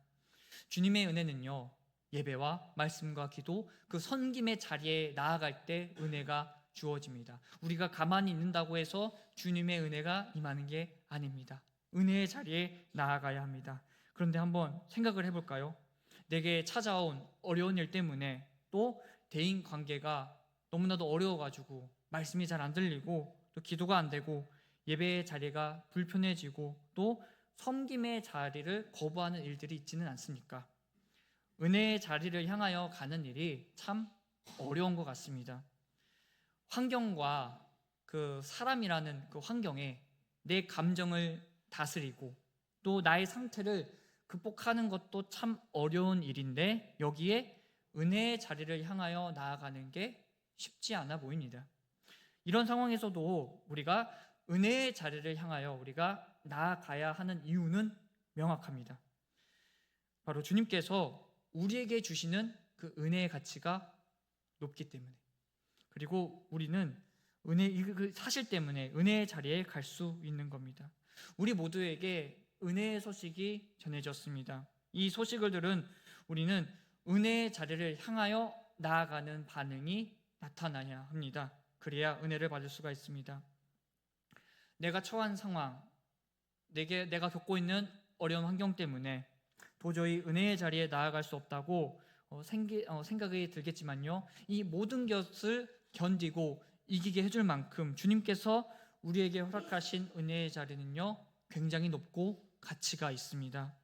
주님의 은혜는요, 예배와 말씀과 기도, 그 섬김의 자리에 나아갈 때 은혜가 주어집니다. 우리가 가만히 있는다고 해서 주님의 은혜가 임하는 게 아닙니다. 은혜의 자리에 나아가야 합니다. 그런데 한번 생각을 해볼까요? 내게 찾아온 어려운 일 때문에, 또 대인 관계가 너무나도 어려워가지고 말씀이 잘 안 들리고, 또 기도가 안 되고, 예배의 자리가 불편해지고, 또 섬김의 자리를 거부하는 일들이 있지는 않습니까? 은혜의 자리를 향하여 가는 일이 참 어려운 것 같습니다. 환경과 그 사람이라는 그 환경에 내 감정을 다스리고 또 나의 상태를 극복하는 것도 참 어려운 일인데, 여기에 은혜의 자리를 향하여 나아가는 게 쉽지 않아 보입니다. 이런 상황에서도 우리가 은혜의 자리를 향하여 우리가 나아가야 하는 이유는 명확합니다. 바로 주님께서 우리에게 주시는 그 은혜의 가치가 높기 때문에, 그리고 우리는 그 사실 때문에 은혜의 자리에 갈 수 있는 겁니다. 우리 모두에게 은혜의 소식이 전해졌습니다. 이 소식을 들은 우리는 은혜의 자리를 향하여 나아가는 반응이 나타나야 합니다. 그래야 은혜를 받을 수가 있습니다. 내가 처한 상황, 내가 겪고 있는 어려운 환경 때문에 도저히 은혜의 자리에 나아갈 수 없다고 생각이 들겠지만요, 이 모든 것을 견디고 이기게 해줄 만큼 주님께서 우리에게 허락하신 은혜의 자리는요, 굉장히 높고 가치가 있습니다.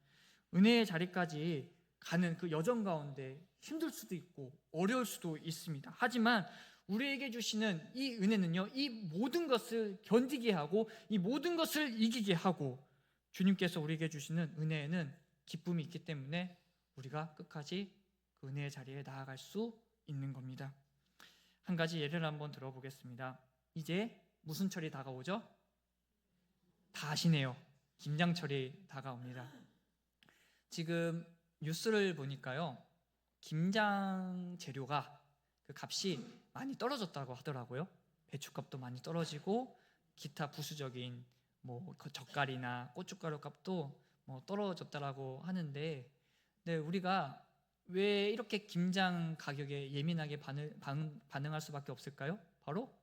은혜의 자리까지 가는 그 여정 가운데 힘들 수도 있고 어려울 수도 있습니다. 하지만 우리에게 주시는 이 은혜는요, 이 모든 것을 견디게 하고 이 모든 것을 이기게 하고, 주님께서 우리에게 주시는 은혜에는 기쁨이 있기 때문에 우리가 끝까지 그 은혜의 자리에 나아갈 수 있는 겁니다. 한 가지 예를 한번 들어보겠습니다. 이제 무슨 철이 다가오죠? 다 아시네요. 김장철이 다가옵니다. 지금 뉴스를 보니까요, 김장 재료가 그 값이 많이 떨어졌다고 하더라고요. 배추값도 많이 떨어지고 기타 부수적인 젓갈이나 고춧가루 값도 떨어졌다라고 하는데, 네, 우리가 왜 이렇게 김장 가격에 예민하게 반응할 수밖에 없을까요? 바로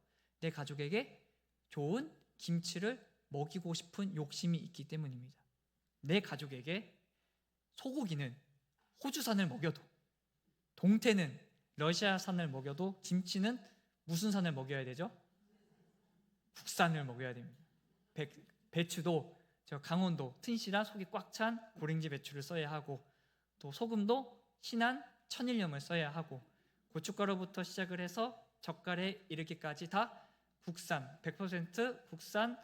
내 가족에게 좋은 김치를 먹이고 싶은 욕심이 있기 때문입니다. 내 가족에게 소고기는 호주산을 먹여도, 동태는 러시아산을 먹여도, 김치는 무슨 산을 먹여야 되죠? 국산을 먹여야 됩니다. 배추도 저 강원도 튼실한 속이 꽉 찬 고랭지 배추를 써야 하고, 또 소금도 신한 천일염을 써야 하고, 고춧가루부터 시작을 해서 젓갈에 이르기까지 다 국산, 100% 국산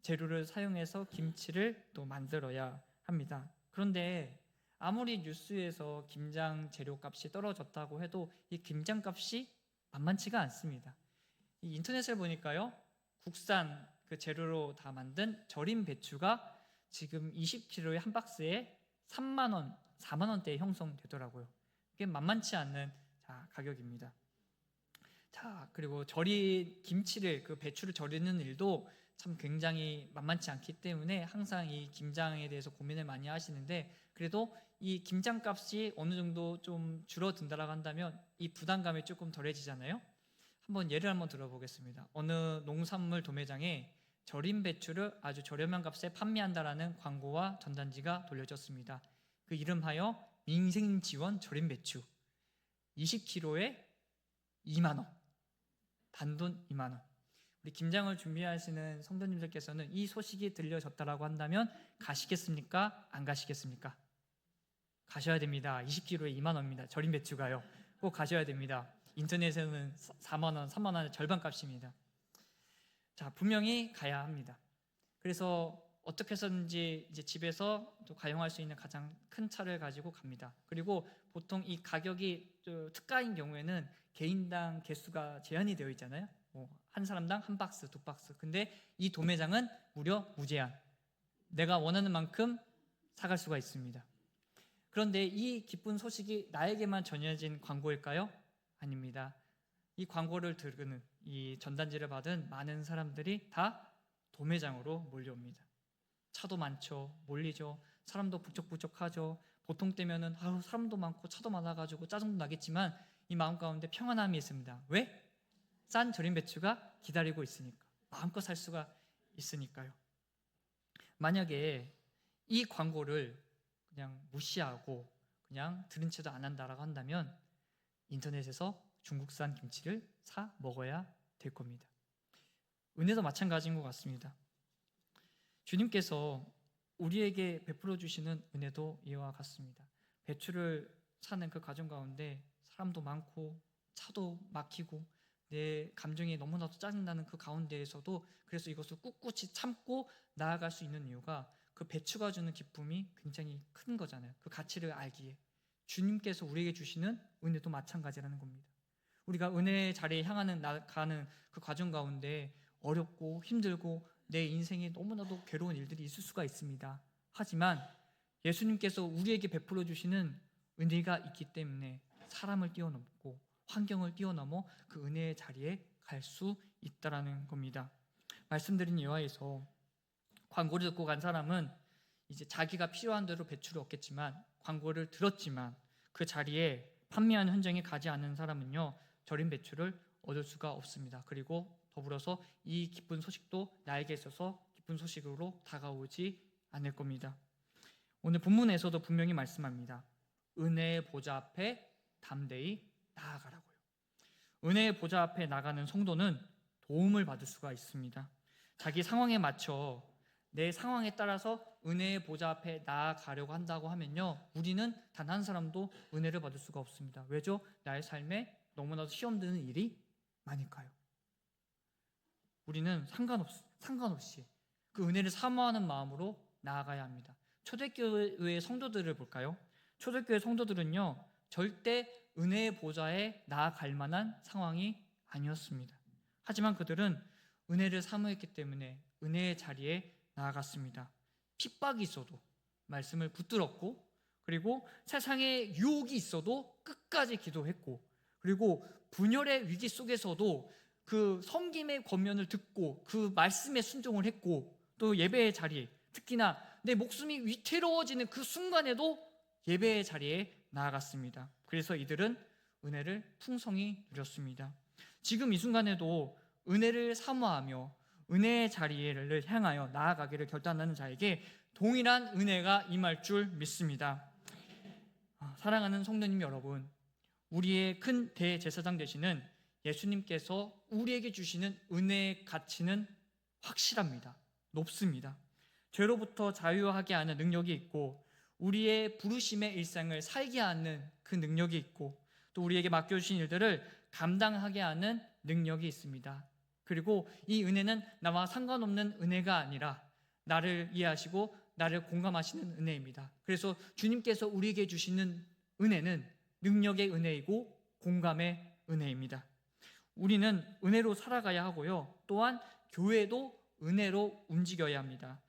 재료를 사용해서 김치를 또 만들어야 합니다. 그런데 아무리 뉴스에서 김장 재료값이 떨어졌다고 해도 이 김장값이 만만치가 않습니다. 이 인터넷을 보니까요, 국산 그 재료로 다 만든 절임 배추가 지금 20kg의 한 박스에 3만 원, 4만 원대에 형성되더라고요. 이게 만만치 않는 가격입니다. 자, 그리고 절인 김치를, 그 배추를 절이는 일도 참 굉장히 만만치 않기 때문에 항상 이 김장에 대해서 고민을 많이 하시는데, 그래도 이 김장 값이 어느 정도 좀 줄어든다라고 한다면 이 부담감이 조금 덜해지잖아요. 예를 한번 들어보겠습니다. 어느 농산물 도매장에 절인 배추를 아주 저렴한 값에 판매한다라는 광고와 전단지가 돌려졌습니다. 그 이름하여 민생지원 절인 배추, 20kg에 2만 원, 단돈 2만 원. 우리 김장을 준비하시는 성도님들께서는 이 소식이 들려졌다라고 한다면 가시겠습니까? 안 가시겠습니까? 가셔야 됩니다. 20kg에 2만 원입니다. 절인 배추가요. 꼭 가셔야 됩니다. 인터넷에는 4만 원, 3만 원의 절반 값입니다. 자, 분명히 가야 합니다. 그래서 어떻게 해서든지 이제 집에서 또 가용할 수 있는 가장 큰 차를 가지고 갑니다. 그리고 보통 이 가격이 특가인 경우에는 개인당 개수가 제한이 되어 있잖아요. 한 사람당 한 박스, 두 박스. 근데 이 도매장은 무려 무제한. 내가 원하는 만큼 사갈 수가 있습니다. 그런데 이 기쁜 소식이 나에게만 전해진 광고일까요? 아닙니다. 이 광고를 들은, 이 전단지를 받은 많은 사람들이 다 도매장으로 몰려옵니다. 차도 많죠. 몰리죠. 사람도 북적북적하죠. 보통 때면은 사람도 많고 차도 많아가지고 짜증도 나겠지만 이 마음 가운데 평안함이 있습니다. 왜? 싼 절인 배추가 기다리고 있으니까. 마음껏 살 수가 있으니까요. 만약에 이 광고를 그냥 무시하고 그냥 들은 채도 안 한다라고 한다면 인터넷에서 중국산 김치를 사 먹어야 될 겁니다. 은혜도 마찬가지인 것 같습니다. 주님께서 우리에게 베풀어 주시는 은혜도 이와 같습니다. 배추를 사는 그 과정 가운데 사람도 많고 차도 막히고 내 감정이 너무나도 짜증나는 그 가운데에서도 그래서 이것을 꿋꿋이 참고 나아갈 수 있는 이유가 그 배추가 주는 기쁨이 굉장히 큰 거잖아요. 그 가치를 알기에. 주님께서 우리에게 주시는 은혜도 마찬가지라는 겁니다. 우리가 은혜의 자리에 가는 그 과정 가운데 어렵고 힘들고 내 인생에 너무나도 괴로운 일들이 있을 수가 있습니다. 하지만 예수님께서 우리에게 베풀어 주시는 은혜가 있기 때문에 사람을 뛰어넘고 환경을 뛰어넘어 그 은혜의 자리에 갈 수 있다라는 겁니다. 말씀드린 이하에서 광고를 듣고 간 사람은 이제 자기가 필요한 대로 배추를 얻겠지만, 광고를 들었지만 그 자리에 판매하는 현장에 가지 않은 사람은요, 절인 배추를 얻을 수가 없습니다. 그리고 더불어서 이 기쁜 소식도 나에게 있어서 기쁜 소식으로 다가오지 않을 겁니다. 오늘 본문에서도 분명히 말씀합니다. 은혜의 보좌 앞에 담대히 나아가라고요. 은혜의 보좌 앞에 나가는 성도는 도움을 받을 수가 있습니다. 자기 상황에 맞춰 내 상황에 따라서 은혜의 보좌 앞에 나아가려고 한다고 하면요, 우리는 단 한 사람도 은혜를 받을 수가 없습니다. 왜죠? 나의 삶에 너무나도 시험 드는 일이 많으니까요. 우리는 상관없이 그 은혜를 사모하는 마음으로 나아가야 합니다. 초대교회 성도들을 볼까요? 초대교회 성도들은요, 절대 은혜의 보좌에 나아갈 만한 상황이 아니었습니다. 하지만 그들은 은혜를 사모했기 때문에 은혜의 자리에 나아갔습니다. 핍박이 있어도 말씀을 붙들었고, 그리고 세상에 유혹이 있어도 끝까지 기도했고, 그리고 분열의 위기 속에서도 그 섬김의 권면을 듣고 그 말씀에 순종을 했고, 또 예배의 자리에, 특히나 내 목숨이 위태로워지는 그 순간에도 예배의 자리에 나아갔습니다. 그래서 이들은 은혜를 풍성히 누렸습니다. 지금 이 순간에도 은혜를 사모하며 은혜의 자리를 향하여 나아가기를 결단하는 자에게 동일한 은혜가 임할 줄 믿습니다. 사랑하는 성도님 여러분, 우리의 큰 대제사장 되시는 예수님께서 우리에게 주시는 은혜의 가치는 확실합니다. 높습니다. 죄로부터 자유하게 하는 능력이 있고, 우리의 부르심의 일상을 살게 하는 그 능력이 있고, 또 우리에게 맡겨주신 일들을 감당하게 하는 능력이 있습니다. 그리고 이 은혜는 나와 상관없는 은혜가 아니라 나를 이해하시고 나를 공감하시는 은혜입니다. 그래서 주님께서 우리에게 주시는 은혜는 능력의 은혜이고 공감의 은혜입니다. 우리는 은혜로 살아가야 하고요, 또한 교회도 은혜로 움직여야 합니다.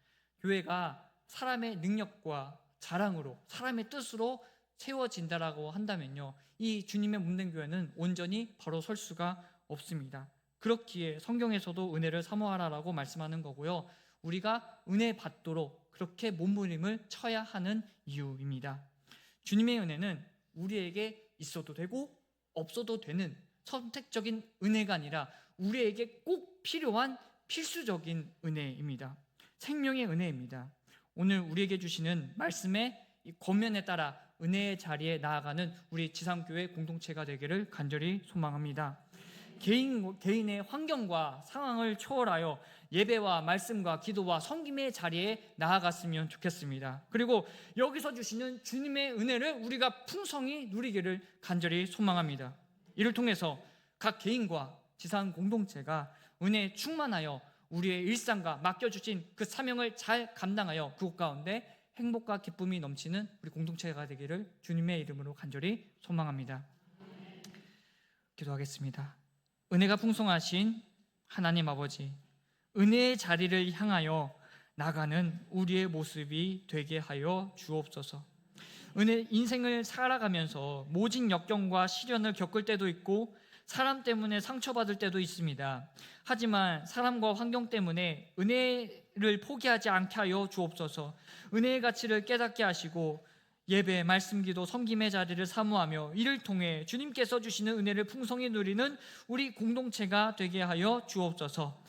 교회가 사람의 능력과 자랑으로, 사람의 뜻으로 세워진다라고 한다면요, 이 주님의 몸된 교회는 온전히 바로 설 수가 없습니다. 그렇기에 성경에서도 은혜를 사모하라라고 말씀하는 거고요. 우리가 은혜 받도록 그렇게 몸부림을 쳐야 하는 이유입니다. 주님의 은혜는 우리에게 있어도 되고 없어도 되는 선택적인 은혜가 아니라 우리에게 꼭 필요한 필수적인 은혜입니다. 생명의 은혜입니다. 오늘 우리에게 주시는 말씀의 이 권면에 따라 은혜의 자리에 나아가는 우리 지상교회 공동체가 되기를 간절히 소망합니다. 개인의 환경과 상황을 초월하여 예배와 말씀과 기도와 섬김의 자리에 나아갔으면 좋겠습니다. 그리고 여기서 주시는 주님의 은혜를 우리가 풍성히 누리기를 간절히 소망합니다. 이를 통해서 각 개인과 지상 공동체가 은혜에 충만하여 우리의 일상과 맡겨주신 그 사명을 잘 감당하여 그곳 가운데 행복과 기쁨이 넘치는 우리 공동체가 되기를 주님의 이름으로 간절히 소망합니다. 기도하겠습니다. 은혜가 풍성하신 하나님 아버지, 은혜의 자리를 향하여 나가는 우리의 모습이 되게 하여 주옵소서. 인생을 살아가면서 모진 역경과 시련을 겪을 때도 있고 사람 때문에 상처받을 때도 있습니다. 하지만 사람과 환경 때문에 은혜를 포기하지 않게 하여 주옵소서. 은혜의 가치를 깨닫게 하시고 예배, 말씀, 기도, 섬김의 자리를 사모하며 이를 통해 주님께서 주시는 은혜를 풍성히 누리는 우리 공동체가 되게 하여 주옵소서.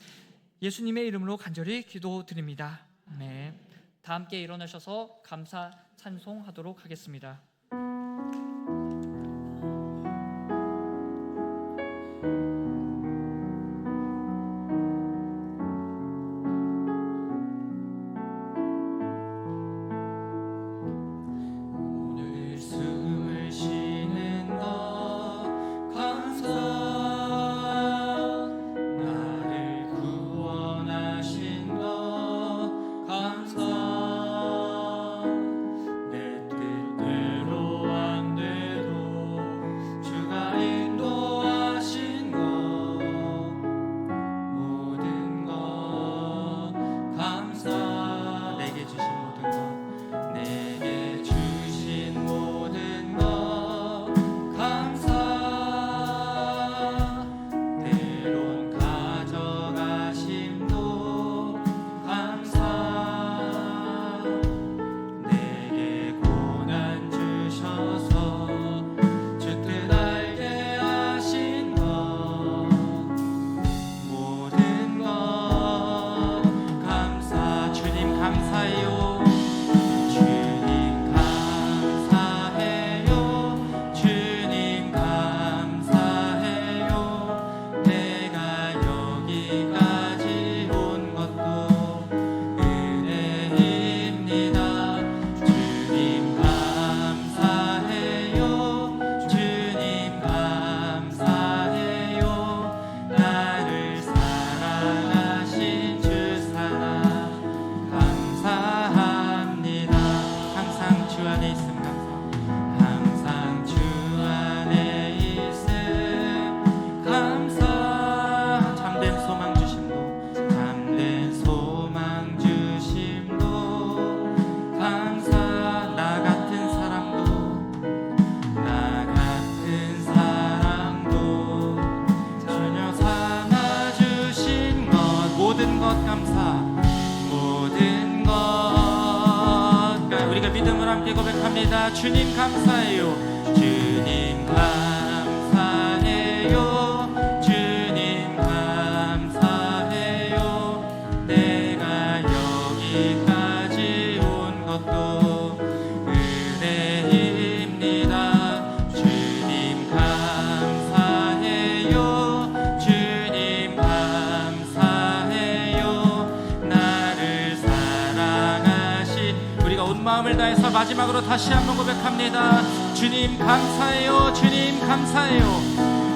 예수님의 이름으로 간절히 기도드립니다. 네. 다 함께 일어나셔서 감사 찬송하도록 하겠습니다. 오늘 숨을 쉬는 것 감사, 나를 구원하신 것 감사, 내 뜻대로 안 돼도 주가 인도하신 것, 모든 것 감사, 내게 주신 모든 것, 내게 주신 모든 것 감사, 때론 가져가심도 감사, 내게 고난 주셔서 주 뜻 알게 하신 것, 모든 것 감사. 주님 감사해요. 주님 감사해요. 주님 감사해요. 내가 여기까지 온 것도 은혜입니다. 주님 감사해요. 주님 감사해요. 나를 사랑하신 주 사랑 감사합니다. 항상 주 안에 있음 감사. 항상 주 안에 있음 감사. 참된 소망 주심도, 참된 소망 주심도 감사. 나 같은 사랑도 전혀 삼아 주신 것, 모든 것 감사. 모든 것 우리가 믿음으로 함께 고백합니다. 주님 감사해요. 주님 감사해요. 주님 감사해요. 내가 여기까지 온 것도 은혜입니다. 주님 감사해요. 주님 감사해요. 나를 사랑하신, 우리가 온 마음을 다해서 마지막으로 다시 한번 고백합니다. 주님 감사해요. 주님 감사해요.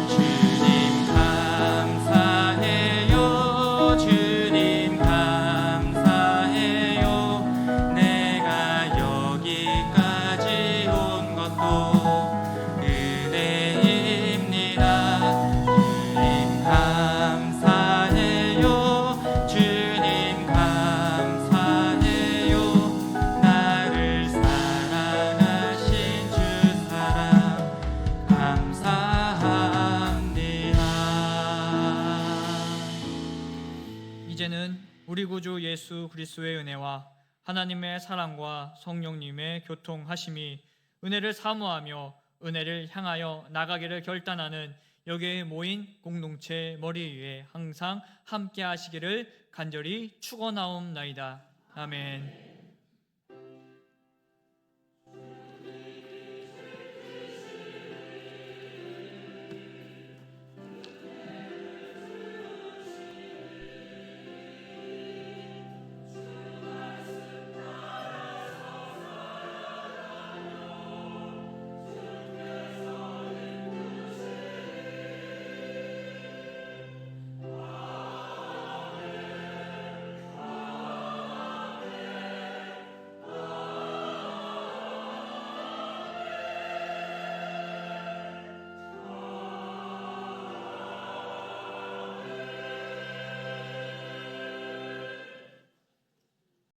주님 감사해요. 주님 감사해요. 내가 여기까지 온 것도 은혜입니다. 주님 감사해요. 주님 감사해요. 나를 사랑하신 주 사랑 감사합니다. 예수 그리스도의 은혜와 하나님의 사랑과 성령님의 교통하심이 은혜를 사모하며 은혜를 향하여 나가기를 결단하는 여기에 모인 공동체 머리 위에 항상 함께 하시기를 간절히 축원하옵나이다. 아멘.